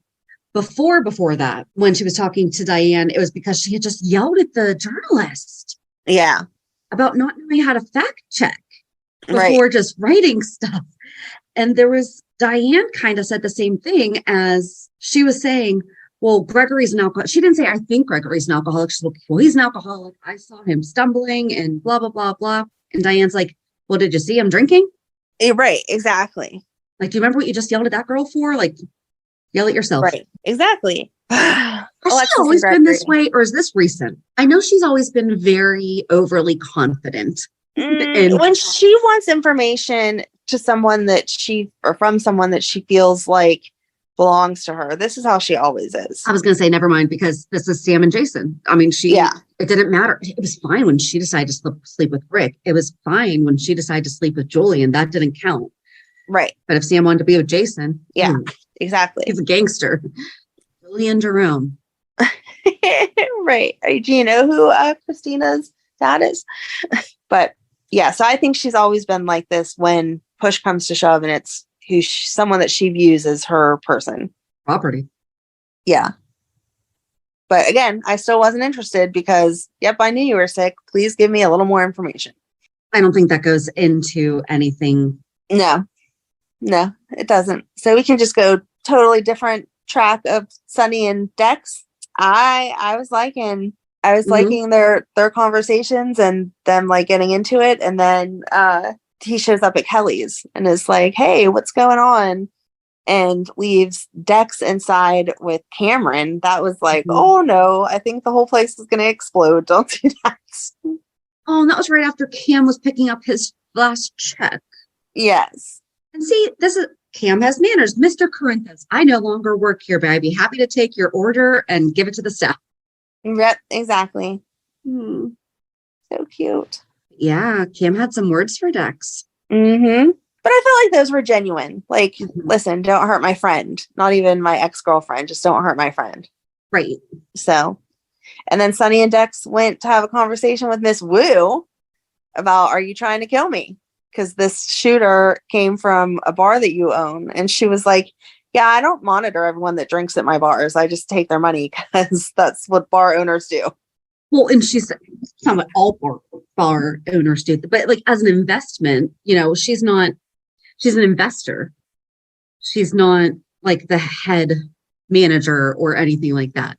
Before that, when she was talking to Diane, it was because she had just yelled at the journalist. Yeah. About not knowing how to fact check before just writing stuff. And Diane kind of said the same thing as she was saying, well, Gregory's an alcoholic. She didn't say, I think Gregory's an alcoholic. She's like, well, he's an alcoholic. I saw him stumbling and blah, blah, blah, blah. And Diane's like, well, did you see him drinking? Right. Exactly. Like, do you remember what you just yelled at that girl for? Like, yell at yourself. Right. Exactly. Has she always been this way, or is this recent? I know she's always been very overly confident. When she wants information to someone from someone that she feels like belongs to her, this is how she always is. I was going to say, never mind, because this is Sam and Jason. I mean, it didn't matter. It was fine when she decided to sleep with Rick. It was fine when she decided to sleep with Julie, and that didn't count. Right. But if Sam wanted to be with Jason. Yeah, exactly. He's a gangster. Julie and Jerome. Right. Do you know who Christina's dad is? But yeah, so I think she's always been like this when push comes to shove and it's someone that she views as her person. Property. Yeah. But again, I still wasn't interested because, yep, I knew you were sick. Please give me a little more information. I don't think that goes into anything. No, it doesn't. So we can just go totally different track of Sunny and Dex. I was liking their conversations and them like getting into it. And then he shows up at Kelly's and is like, hey, what's going on? And leaves Dex inside with Cameron. That was like, oh no, I think the whole place is going to explode. Don't do that. Oh, and that was right after Cam was picking up his last check. Yes. And see, Cam has manners. Mr. Corinthus, I no longer work here, but I'd be happy to take your order and give it to the staff. Yep, exactly. So cute. Yeah, Cam had some words for Dex. Mm-hmm. But I felt like those were genuine. Like, listen, don't hurt my friend. Not even my ex-girlfriend. Just don't hurt my friend. Right. So, and then Sunny and Dex went to have a conversation with Miss Wu about, are you trying to kill me? Because this shooter came from a bar that you own. And she was like, yeah, I don't monitor everyone that drinks at my bars. I just take their money because that's what bar owners do. Well, and she's talking about all bar owners do, but like as an investment, you know, she's an investor. She's not like the head manager or anything like that.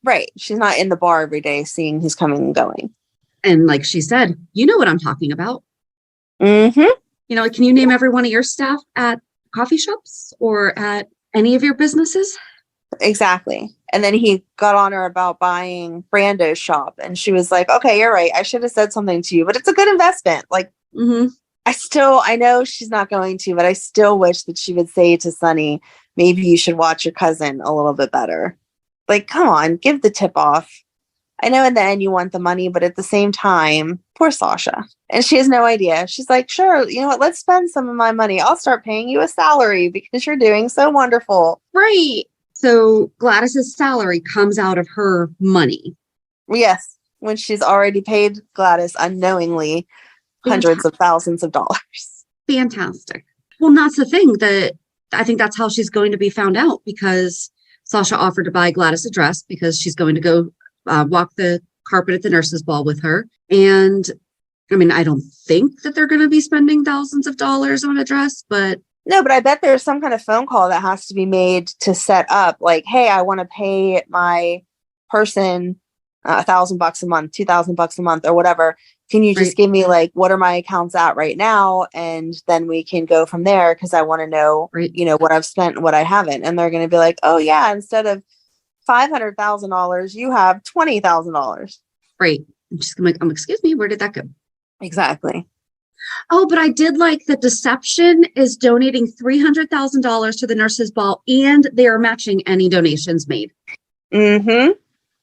Right. She's not in the bar every day seeing who's coming and going. And like she said, you know what I'm talking about. Mm-hmm. You know, can you name every one of your staff at coffee shops or at any of your businesses? Exactly. And then he got on her about buying Brando's shop. And she was like, okay, you're right. I should have said something to you, but it's a good investment. Like, I know she's not going to, but I still wish that she would say to Sunny, maybe you should watch your cousin a little bit better. Like, come on, give the tip off. I know in the end you want the money, but at the same time, poor Sasha. And she has no idea. She's like, sure, you know what? Let's spend some of my money. I'll start paying you a salary because you're doing so wonderful. Right. So Gladys's salary comes out of her money. Yes. When she's already paid Gladys unknowingly hundreds of thousands of dollars. Fantastic. Well, and that's the thing, that I think that's how she's going to be found out, because Sasha offered to buy Gladys a dress because she's going to go walk the carpet at the nurse's ball with her. And I mean, I don't think that they're going to be spending thousands of dollars on a dress, but no, but I bet there's some kind of phone call that has to be made to set up like, hey, I want to pay my person $1,000 a month, $2,000 a month or whatever. Can you just give me like, what are my accounts at right now? And then we can go from there. Cause I want to know, you know, what I've spent and what I haven't. And they're going to be like, oh yeah, instead of $500,000, you have $20,000. Right. I'm just like, excuse me, where did that go? Exactly. Oh, but I did like the Deception is donating $300,000 to the nurse's ball, and they are matching any donations made. Mm-hmm.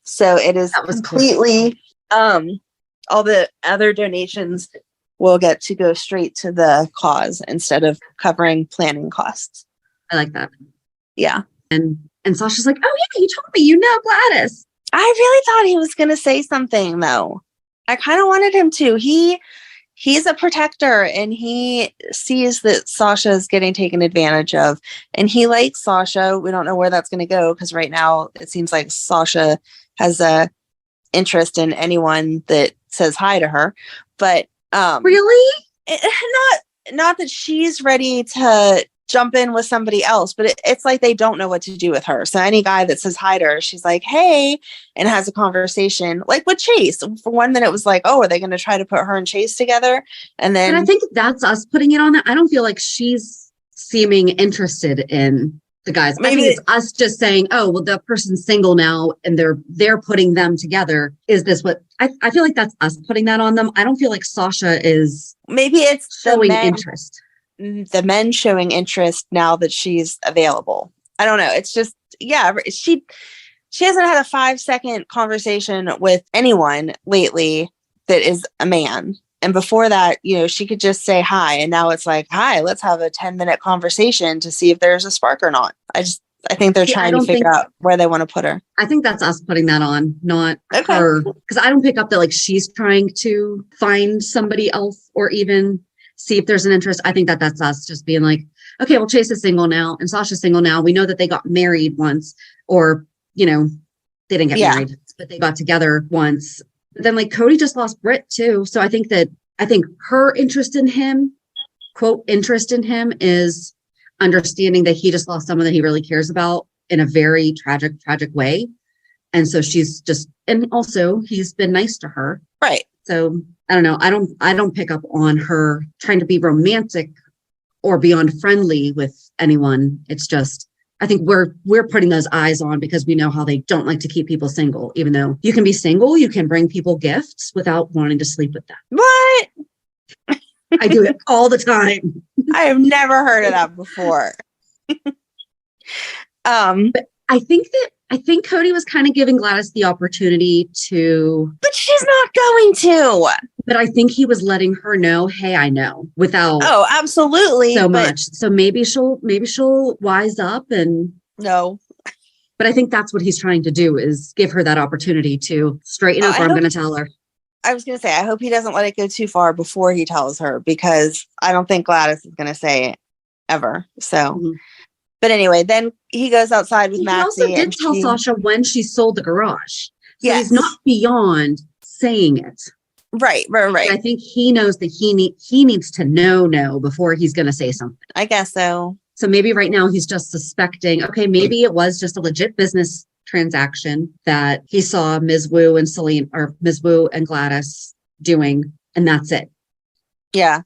So it is That was completely, all the other donations will get to go straight to the cause instead of covering planning costs. I like that. Yeah. And Sasha's like, oh yeah, you told me, you know, Gladys. I really thought he was going to say something though. I kind of wanted him to. He's a protector and he sees that Sasha is getting taken advantage of, and he likes Sasha. We don't know where that's going to go because right now it seems like Sasha has a interest in anyone that says hi to her. But really, not that she's ready to jump in with somebody else, but it's like they don't know what to do with her. So any guy that says hi to her, she's like, hey, and has a conversation like with Chase. For one minute it was like, oh, are they going to try to put her and Chase together? And then I think that's us putting it on that. I don't feel like she's seeming interested in the guys. Maybe it's us just saying, oh, well, the person's single now and they're putting them together. Is this what I feel like that's us putting that on them? I don't feel like Sasha is maybe it's showing interest. The men showing interest now that she's available. I don't know. It's just, yeah, she hasn't had a 5-second conversation with anyone lately that is a man. And before that, you know, she could just say hi. And now it's like, hi, let's have a 10-minute conversation to see if there's a spark or not. I think they're trying to figure out where they want to put her. I think that's us putting that on, not her. Because I don't pick up that like she's trying to find somebody else or even see if there's an interest. I think that's us just being like, okay, well, Chase is single now and Sasha's single now. We know that they got married once, or, you know, they didn't get married, but they got together once. But then like Cody just lost Britt too. So I think her interest in him, quote, interest in him is understanding that he just lost someone that he really cares about in a very tragic way. And so she's just, and also he's been nice to her. Right. So I don't know. I don't pick up on her trying to be romantic or beyond friendly with anyone. It's just, I think we're putting those eyes on because we know how they don't like to keep people single, even though you can be single, you can bring people gifts without wanting to sleep with them. What? I do it all the time. I have never heard of that before. But I think Cody was kind of giving Gladys the opportunity to. But she's not going to. But I think he was letting her know, hey, I know, without Oh, absolutely. so much. So maybe she'll wise up and No. but I think that's what he's trying to do is give her that opportunity to straighten up, or I'm going to tell her. I was going to say, I hope he doesn't let it go too far before he tells her, because I don't think Gladys is going to say it ever. So, but anyway, then he goes outside with Maxie. He also did tell Sasha when she sold the garage. So Yes. he's not beyond saying it. Right. I think he knows that he needs to know before he's going to say something. I guess so. So maybe right now he's just suspecting, okay, maybe it was just a legit business transaction that he saw Ms. Wu and Celine, or Ms. Wu and Gladys doing, and that's it. Yeah.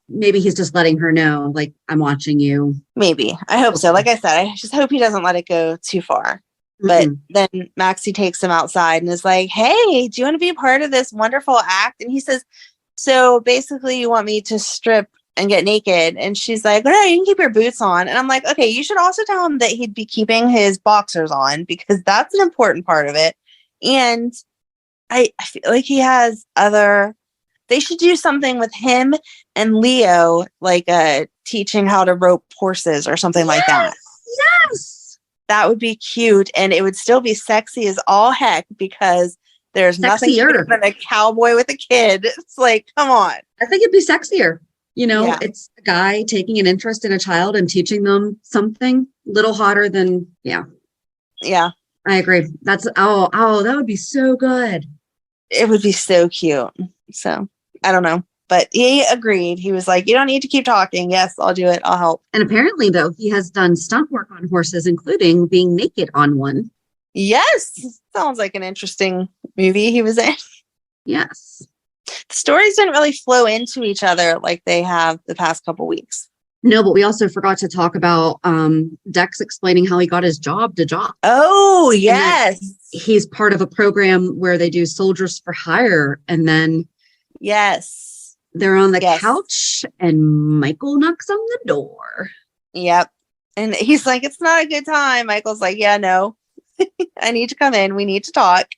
Maybe he's just letting her know, like, I'm watching you. Maybe. I hope so. Like I said, I just hope he doesn't let it go too far. But then Maxie takes him outside and is like, hey, do you want to be a part of this wonderful act? And he says, so basically you want me to strip and get naked? And she's like, no, you can keep your boots on. And I'm like, okay, you should also tell him that he'd be keeping his boxers on, because that's an important part of it. And I feel like he has they should do something with him and Leo, like teaching how to rope horses or something like that. Yes. That would be cute, and it would still be sexy as all heck, because there's nothing better than a cowboy with a kid. It's like, come on. I think it'd be sexier. It's a guy taking an interest in a child and teaching them something. Little hotter than, yeah. I agree. That's, that would be so good. It would be so cute. So, I don't know. But he agreed. He was like, you don't need to keep talking. Yes, I'll do it. I'll help. And apparently, though, he has done stunt work on horses, including being naked on one. Yes. Sounds like an interesting movie he was in. Yes. The stories didn't really flow into each other like they have the past couple weeks. No, but we also forgot to talk about Dex explaining how he got his job to Joss. Oh, yes. He's part of a program where they do soldiers for hire. And then yes. They're on the couch and Michael knocks on the door. Yep. And he's like, it's not a good time. Michael's like, yeah, no, I need to come in. We need to talk.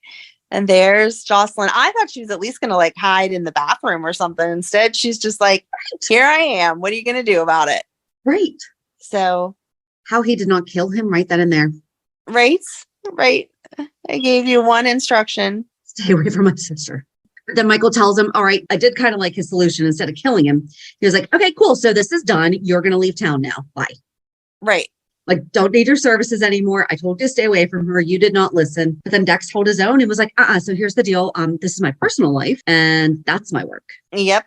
And there's Jocelyn. I thought she was at least going to like hide in the bathroom or something. Instead, she's just like, here I am. What are you going to do about it? Right. So how he did not kill him right then and there. Right. I gave you one instruction. Stay away from my sister. Then Michael tells him, all right, I did kind of like his solution. Instead of killing him, he was like, okay, cool. So this is done. You're going to leave town now. Bye. Right. Like, don't need your services anymore. I told you to stay away from her. You did not listen. But then Dex told his own and was like, so here's the deal. This is my personal life and that's my work. Yep.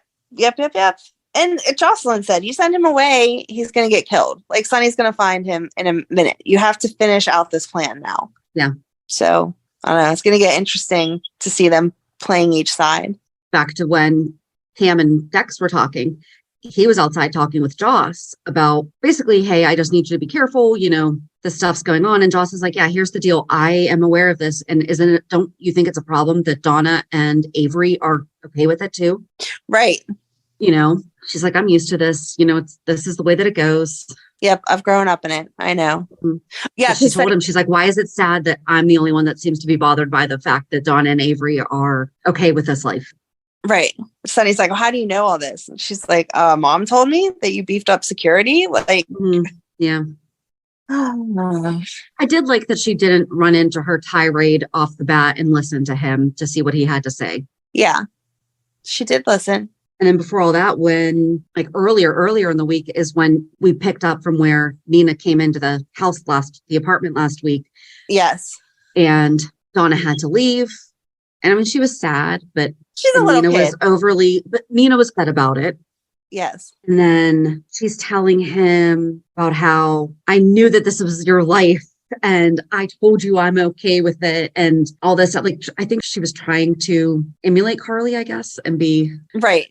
And Jocelyn said, you send him away, he's going to get killed. Like, Sonny's going to find him in a minute. You have to finish out this plan now. Yeah. So, I don't know. It's going to get interesting to see them playing each side. Back to when Cam and Dex were talking, he was outside talking with Joss about basically, hey, I just need you to be careful. This stuff's going on. And Joss is like, yeah, here's the deal. I am aware of this. And don't you think it's a problem that Donna and Avery are okay with it too? Right. She's like, I'm used to this. This is the way that it goes. Yep. I've grown up in it. I know. Mm-hmm. Yeah. She told him, she's like, why is it sad that I'm the only one that seems to be bothered by the fact that Donna and Avery are okay with this life? Right. Sonny's like, well, how do you know all this? And she's like, Mom told me that you beefed up security. Like, yeah. Oh, I did like that she didn't run into her tirade off the bat and listen to him to see what he had to say. Yeah. She did listen. And then before all that, when like earlier in the week is when we picked up from where Nina came into the apartment last week. Yes. And Donna had to leave. And I mean, she was sad, but she's a little kid. But Nina was sad about it. Yes. And then she's telling him about how I knew that this was your life. And I told you I'm okay with it and all this stuff. Like, I think she was trying to emulate Carly, I guess, and be right.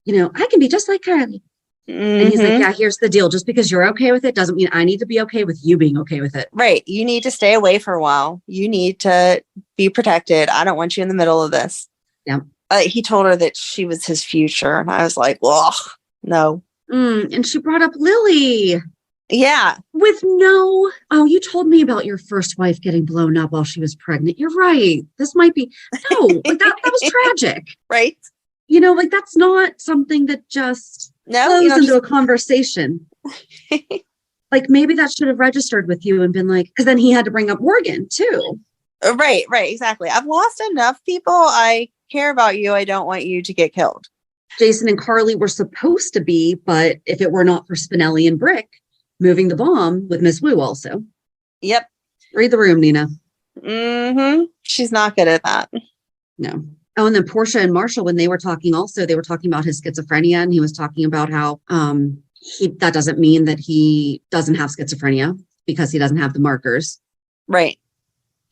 I can be just like Carly. Mm-hmm. And he's like, yeah, here's the deal. Just because you're okay with it doesn't mean I need to be okay with you being okay with it. Right. You need to stay away for a while. You need to be protected. I don't want you in the middle of this. Yeah. He told her that she was his future. And I was like, well, no. And she brought up Lily. Yeah. With you told me about your first wife getting blown up while she was pregnant. You're right. This might be, that was tragic. Right. like that's not something that just flows into a conversation. Like maybe that should have registered with you and been like, because then he had to bring up Morgan too. Right, exactly. I've lost enough people. I care about you. I don't want you to get killed. Jason and Carly were supposed to be, but if it were not for Spinelli and Brick moving the bomb with Miss Wu also. Yep. Read the room, Nina. She's not good at that. No. Oh, and then Portia and Marshall, when they were talking also, they were talking about his schizophrenia, and he was talking about how that doesn't mean that he doesn't have schizophrenia because he doesn't have the markers. Right.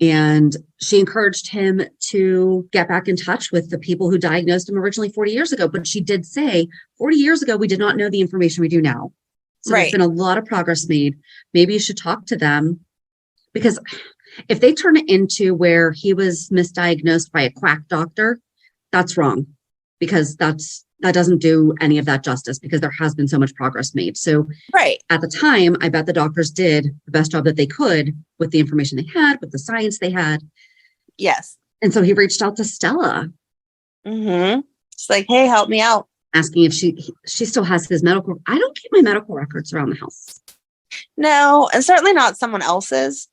And she encouraged him to get back in touch with the people who diagnosed him originally 40 years ago. But she did say 40 years ago, we did not know the information we do now. So There's been a lot of progress made. Maybe you should talk to them, because if they turn it into where he was misdiagnosed by a quack doctor, that's wrong, because that doesn't do any of that justice, because there has been so much progress made. So at the time, I bet the doctors did the best job that they could with the information they had, with the science they had. Yes. And so he reached out to Stella. It's like, hey, help me out. Asking if she still has his medical. I don't keep my medical records around the house. No, and certainly not someone else's.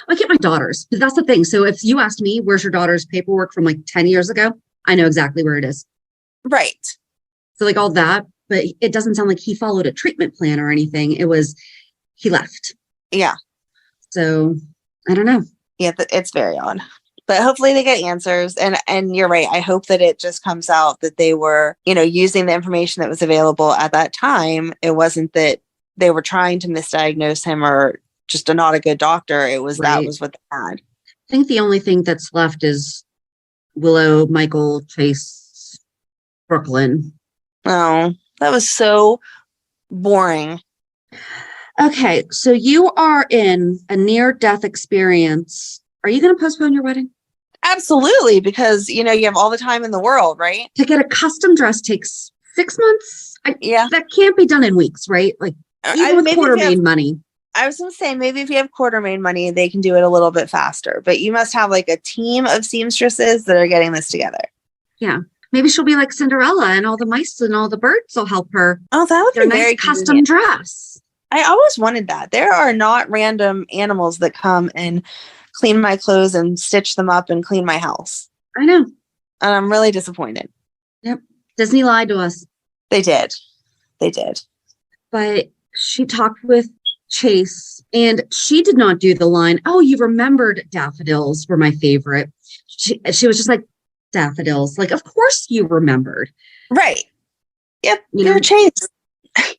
I keep my daughter's, but that's the thing. So if you asked me, where's your daughter's paperwork from like 10 years ago? I know exactly where it is. Right. So like all that, but it doesn't sound like he followed a treatment plan or anything. It was, he left. Yeah. So I don't know. Yeah, it's very odd. But hopefully they get answers. And you're right. I hope that it just comes out that they were, using the information that was available at that time. It wasn't that they were trying to misdiagnose him or just not a good doctor. It was that was what they had. I think the only thing that's left is Willow, Michael, Chase, Brooklyn. Oh, that was so boring. Okay, so you are in a near-death experience. Are you going to postpone your wedding? Absolutely, because, you have all the time in the world, right? To get a custom dress takes 6 months. That can't be done in weeks, right? Like, even with quarter-made money. I was going to say, maybe if you have quarter-made money, they can do it a little bit faster. But you must have like a team of seamstresses that are getting this together. Yeah. Maybe she'll be like Cinderella and all the mice and all the birds will help her. Oh, that would be nice very custom dress. I always wanted that. There are not random animals that come and clean my clothes and stitch them up and clean my house. I know. And I'm really disappointed. Yep. Disney lied to us. They did. But she talked with Chase, and she did not do the line, oh, you remembered daffodils were my favorite. She was just like, daffodils. Like, of course you remembered. Right. Yep. You're Chase.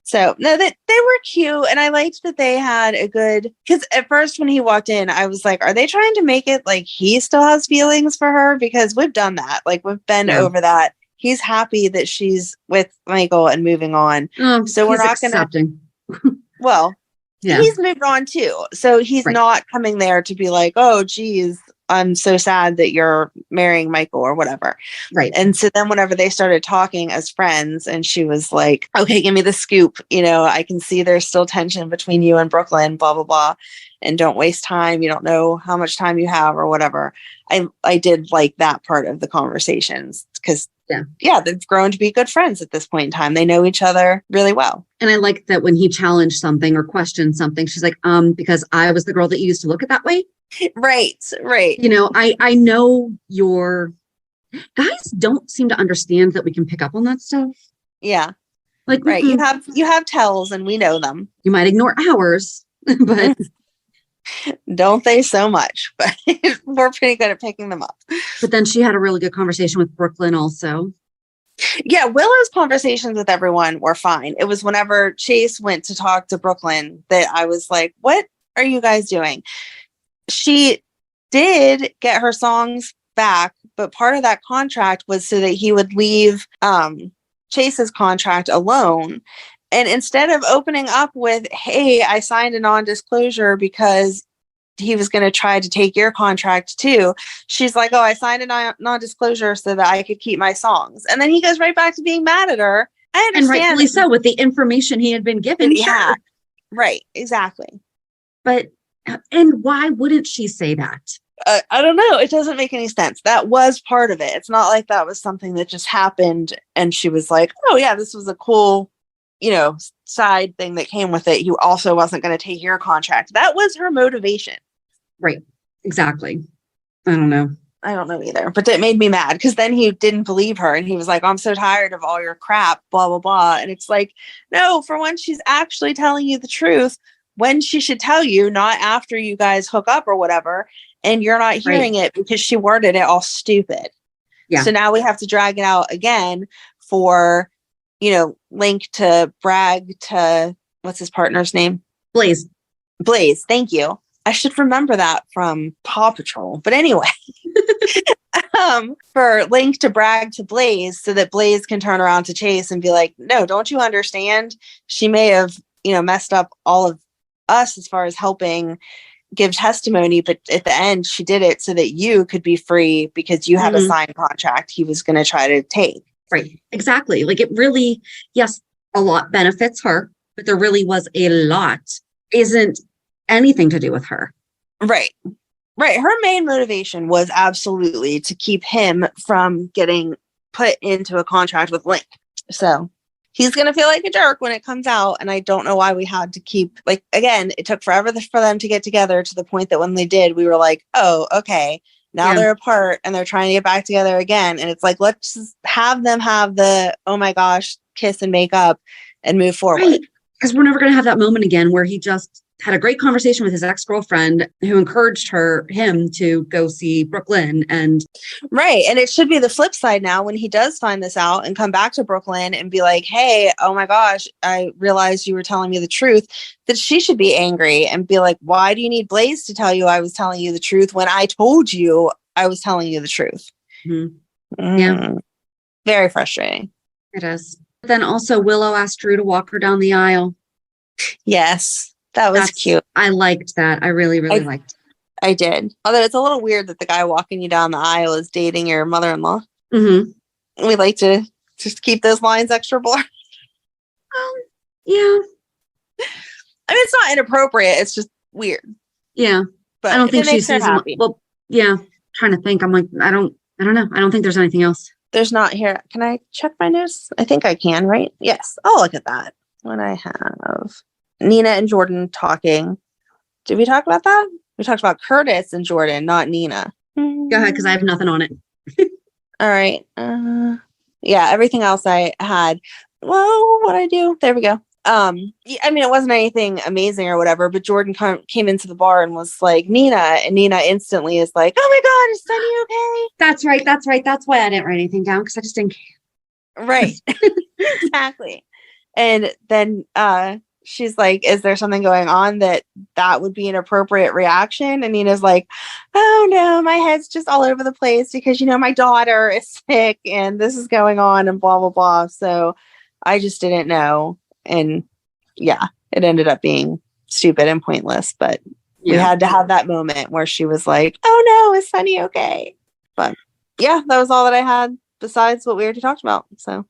So, no, they were cute. And I liked that they had a good, because at first when he walked in, I was like, are they trying to make it like he still has feelings for her? Because we've done that. Like, we've been over that. He's happy that she's with Michael and moving on. So we're not going to. Well, he's moved on too. So he's not coming there to be like, oh, geez, I'm so sad that you're marrying Michael or whatever. Right. And so then whenever they started talking as friends and she was like, okay, give me the scoop. I can see there's still tension between you and Brooklyn, blah, blah, blah. And don't waste time. You don't know how much time you have or whatever. I did like that part of the conversations because they've grown to be good friends at this point in time. They know each other really well. And I like that when he challenged something or questioned something, she's like, because I was the girl that you used to look at that way. Right. I know your guys don't seem to understand that we can pick up on that stuff. Yeah. Like, right. You have tells and we know them. You might ignore ours, but don't they so much, but we're pretty good at picking them up. But then she had a really good conversation with Brooklyn also. Yeah, Willow's conversations with everyone were fine. It was whenever Chase went to talk to Brooklyn that I was like, what are you guys doing? She did get her songs back, but part of that contract was so that he would leave Chase's contract alone. And instead of opening up with, hey, I signed a non-disclosure because he was going to try to take your contract too, she's like, oh, I signed a non-disclosure so that I could keep my songs. And then he goes right back to being mad at her. I understand. And rightfully so, with the information he had been given. Yeah, right, exactly. But, and why wouldn't she say that? I don't know. It doesn't make any sense. That was part of it. It's not like that was something that just happened and she was like, oh yeah, this was a cool, side thing that came with it. He also wasn't going to take your contract. That was her motivation. Right. Exactly. I don't know. I don't know either, but it made me mad because then he didn't believe her and he was like, I'm so tired of all your crap, blah, blah, blah. And it's like, no, for when she's actually telling you the truth, when she should tell you, not after you guys hook up or whatever. And you're not hearing it because she worded it all stupid. Yeah. So now we have to drag it out again for, Link to brag to, what's his partner's name? Blaze. Thank you. I should remember that from Paw Patrol. But anyway, for Link to brag to Blaze so that Blaze can turn around to Chase and be like, no, don't you understand? She may have, messed up all of us as far as helping give testimony, but at the end she did it so that you could be free because you have a signed contract he was going to try to take. Right. Exactly. Like it really, yes, a lot benefits her, but there really was a lot isn't anything to do with her. Right. Her main motivation was absolutely to keep him from getting put into a contract with Link. So he's going to feel like a jerk when it comes out. And I don't know why we had to keep, again, it took forever for them to get together to the point that when they did, we were like, oh, okay, now they're apart and they're trying to get back together again. And it's like, let's just have them have the, oh my gosh, kiss and make up and move forward. Right. Because we're never going to have that moment again where he just had a great conversation with his ex-girlfriend who encouraged him to go see Brooklyn. And right. And it should be the flip side now when he does find this out and come back to Brooklyn and be like, hey, oh my gosh, I realized you were telling me the truth, that she should be angry and be like, why do you need Blaze to tell you I was telling you the truth when I told you I was telling you the truth? Yeah. Very frustrating. It is. But then also Willow asked Drew to walk her down the aisle. Yes. That's cute. I liked that. I really, really liked it. I did. Although it's a little weird that the guy walking you down the aisle is dating your mother-in-law. We like to just keep those lines extra blurred. Yeah. I mean, it's not inappropriate. It's just weird. Yeah. But I don't think she sees happy. Well, yeah. Trying to think. I'm like, I don't know. I don't think there's anything else. There's not here. Can I check my notes? I think I can, right? Yes. I'll look at that. What I have. Nina and Jordan talking. Did we talk about that? We talked about Curtis and Jordan, not Nina. Go ahead, because I have nothing on it. All right. Yeah, everything else I had. Well, what I do? There we go. I mean, it wasn't anything amazing or whatever, but Jordan came into the bar and was like, Nina. And Nina instantly is like, oh my God, is Sunny okay? That's right. That's why I didn't write anything down, because I just didn't care. Right. Exactly. And then she's like, is there something going on that would be an appropriate reaction? And Nina's like, oh no, my head's just all over the place because, my daughter is sick and this is going on and blah, blah, blah. So I just didn't know. And yeah, it ended up being stupid and pointless, but we had to have that moment where she was like, oh no, is Sunny okay? But yeah, that was all that I had besides what we already talked about. So.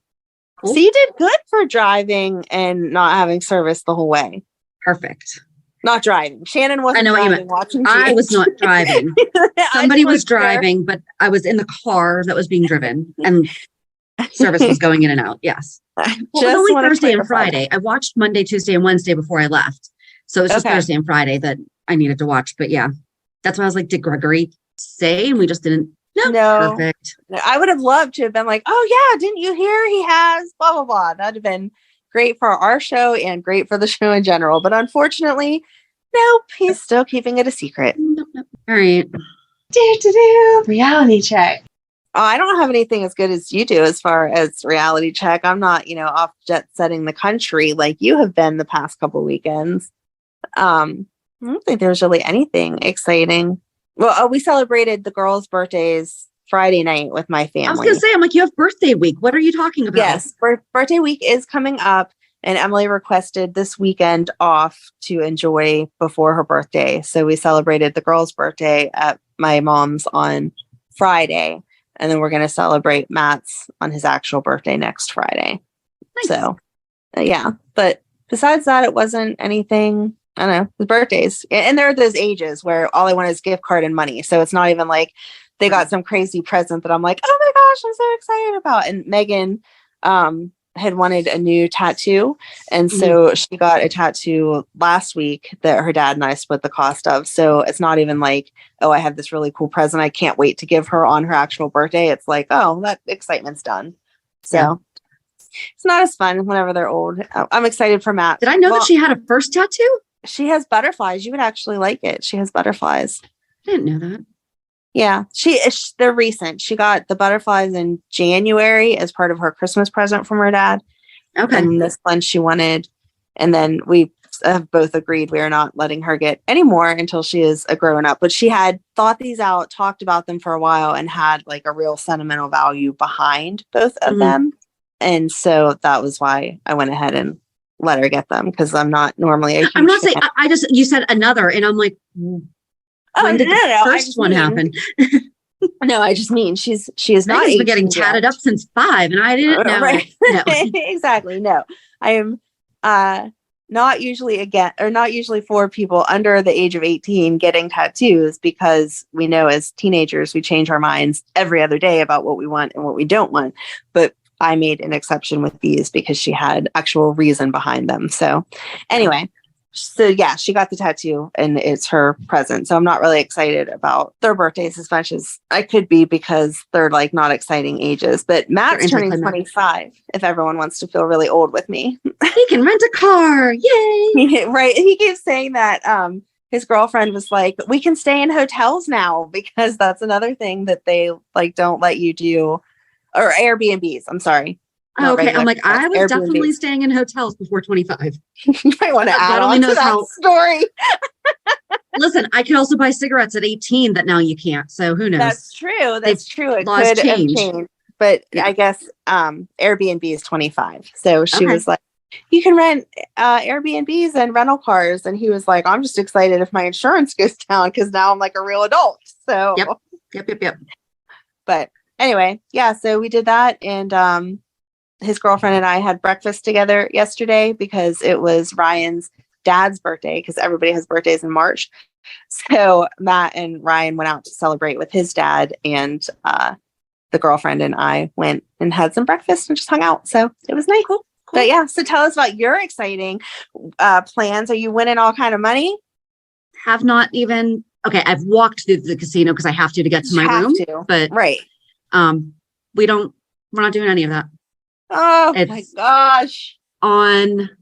Cool. So you did good for driving and not having service the whole way. Perfect. Not driving. Shannon wasn't driving, watching GH. I was not driving. Somebody was driving, but I was in the car that was being driven and service was going in and out. Yes. Well, it was only Thursday and Friday. I watched Monday, Tuesday, and Wednesday before I left. So it was just Thursday and Friday that I needed to watch. But yeah, that's why I was like, did Gregory say? And we just didn't. No. Perfect. I would have loved to have been like, oh yeah, didn't you hear he has blah, blah, blah. That'd have been great for our show and great for the show in general. But unfortunately, nope, he's still keeping it a secret. All right. Reality check. Oh, I don't have anything as good as you do as far as reality check. I'm not, off jet setting the country like you have been the past couple weekends. I don't think there's really anything exciting. Well, we celebrated the girls' birthdays Friday night with my family. I was going to say, I'm like, you have birthday week. What are you talking about? Yes, birthday week is coming up, and Emily requested this weekend off to enjoy before her birthday. So we celebrated the girls' birthday at my mom's on Friday, and then we're going to celebrate Matt's on his actual birthday next Friday. Nice. So, yeah. But besides that, it wasn't anything I don't know, his birthdays. And there are those ages where all I want is gift card and money. So it's not even like they got some crazy present that I'm like, oh my gosh, I'm so excited about. And Megan had wanted a new tattoo. And so she got a tattoo last week that her dad and I split the cost of. So it's not even like, oh, I have this really cool present I can't wait to give her on her actual birthday. It's like, oh, that excitement's done. So it's not as fun whenever they're old. I'm excited for Matt. Did I know that she had a first tattoo? She has butterflies. You would actually like it. She has butterflies. I didn't know that. Yeah, they're recent. She got the butterflies in January as part of her Christmas present from her dad. Okay. And this one she wanted. And then we have both agreed we are not letting her get any more until she is a grown up. But she had thought these out, talked about them for a while, and had like a real sentimental value behind both of them. And so that was why I went ahead and let her get them, because I'm not normally a huge I'm not saying, fan. you said another, and I'm like, when did the first one happen? No, I just mean she is not. Megan's been getting tatted up since 5, and I didn't know. Right. No. Exactly. No, I am not usually for people under the age of 18 getting tattoos, because we know as teenagers we change our minds every other day about what we want and what we don't want. But I made an exception with these because she had actual reason behind them. So anyway. So yeah, she got the tattoo and it's her present. So I'm not really excited about their birthdays as much as I could be, because they're like not exciting ages. But Matt's turning 25 if everyone wants to feel really old with me. He can rent a car. Yay. Right. He keeps saying that his girlfriend was like, we can stay in hotels now, because that's another thing that they like don't let you do, or Airbnbs. I'm sorry. Oh, okay. I'm like, I was Airbnbs. Definitely staying in hotels before 25. You might want to add on to that story. Listen, I could also buy cigarettes at 18 that now you can't. So who knows? That's true. That's true. It laws could have change. changed. But I guess Airbnb is 25. So she was like, you can rent Airbnbs and rental cars. And he was like, I'm just excited if my insurance goes down, because now I'm like a real adult. So Yep. But anyway, yeah, so we did that. And his girlfriend and I had breakfast together yesterday because it was Ryan's dad's birthday, because everybody has birthdays in March. So Matt and Ryan went out to celebrate with his dad, and the girlfriend and I went and had some breakfast and just hung out. So it was nice. Cool. But yeah, so tell us about your exciting plans. Are you winning all kind of money? Have not even. Okay, I've walked through the casino because I have to get to my room. But right. We're not doing any of that. Oh my gosh.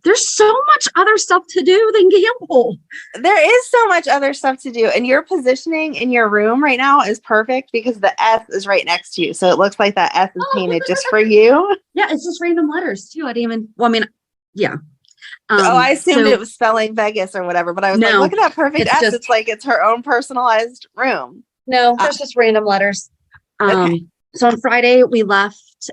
There's so much other stuff to do than gamble. There is so much other stuff to do. And your positioning in your room right now is perfect, because the S is right next to you. So it looks like that S is painted just for you. Yeah, it's just random letters too. I didn't even, yeah. I assumed it was spelling Vegas or whatever, but I was like, look at that perfect S. It's like it's her own personalized room. No, there's just random letters. So on Friday we left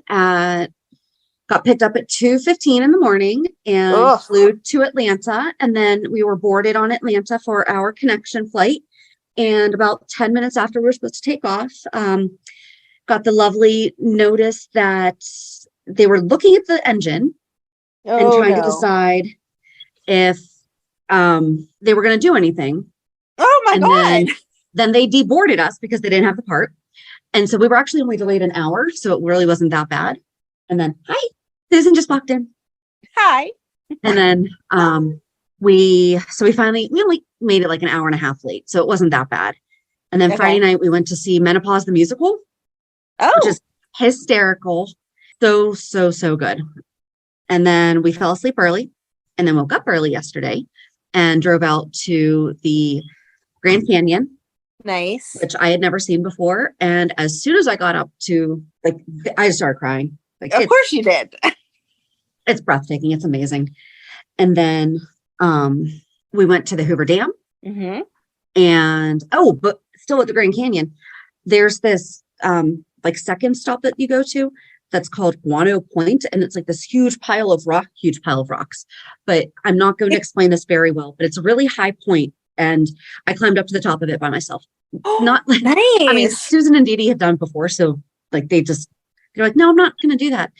got picked up at 2:15 in the morning and flew to Atlanta. And then we were boarded on Atlanta for our connection flight. And about 10 minutes after we were supposed to take off, got the lovely notice that they were looking at the engine and trying to decide if they were going to do anything. Oh my God. Then they deboarded us because they didn't have the part. And so we were actually only delayed an hour. So it really wasn't that bad. And then, hi, Susan just walked in. Hi. And then we only made it like an hour and a half late. So it wasn't that bad. And then Friday night, we went to see Menopause the Musical, which is hysterical. So good. And then we fell asleep early and then woke up early yesterday and drove out to the Grand Canyon. Nice. Which I had never seen before. And as soon as I got up to, I started crying. Of course you did. It's breathtaking. It's amazing. And then we went to the Hoover Dam. Mm-hmm. And, but still at the Grand Canyon, there's this second stop that you go to that's called Guano Point. And it's like this huge pile of rocks. But I'm not going to explain this very well, but it's a really high point. And I climbed up to the top of it by myself. Not like, nice. I mean, Susan and Dee Dee have done before. So they're like, no, I'm not going to do that.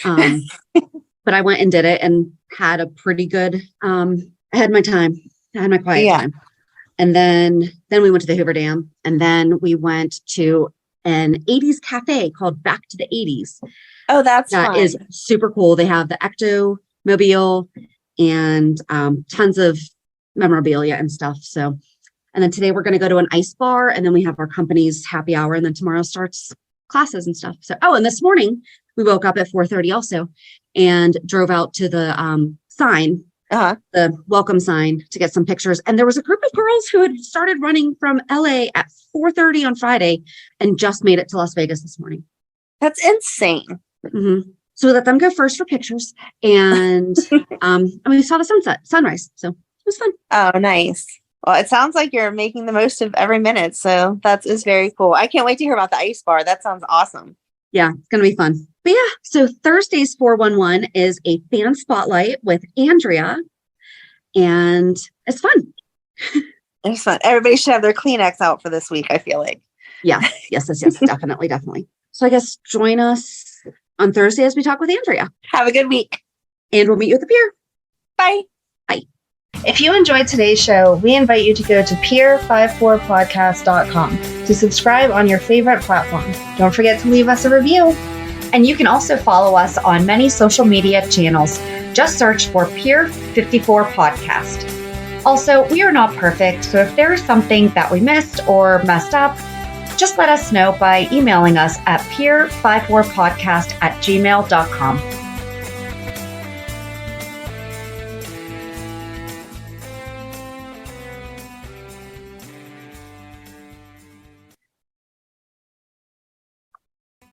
But I went and did it and had a pretty good, I had my time. I had my quiet time. And then we went to the Hoover Dam, and then we went to an 80s cafe called Back to the 80s. Oh, that fun. Is super cool. They have the Ecto Mobile and tons of memorabilia and stuff. So, and then today we're going to go to an ice bar, and then we have our company's happy hour, and then tomorrow starts classes and stuff. So, and this morning we woke up at 4:30 also and drove out to the sign, the welcome sign, to get some pictures. And there was a group of girls who had started running from LA at 4:30 on Friday and just made it to Las Vegas this morning. That's insane. Mm-hmm. So we let them go first for pictures, and we saw the sunrise. So it was fun. Oh, nice. Well, it sounds like you're making the most of every minute. So that is very cool. I can't wait to hear about the ice bar. That sounds awesome. Yeah, it's going to be fun. But yeah, so Thursday's 411 is a fan spotlight with Andrea, and it's fun. It's fun. Everybody should have their Kleenex out for this week, I feel like. Yeah, yes, definitely. So I guess join us on Thursday as we talk with Andrea. Have a good week. And we'll meet you at the pier. Bye. Bye. If you enjoyed today's show, we invite you to go to peer54podcast.com to subscribe on your favorite platform. Don't forget to leave us a review. And you can also follow us on many social media channels. Just search for Peer 54 Podcast. Also, we are not perfect, so if there is something that we missed or messed up, just let us know by emailing us at peer54podcast@gmail.com.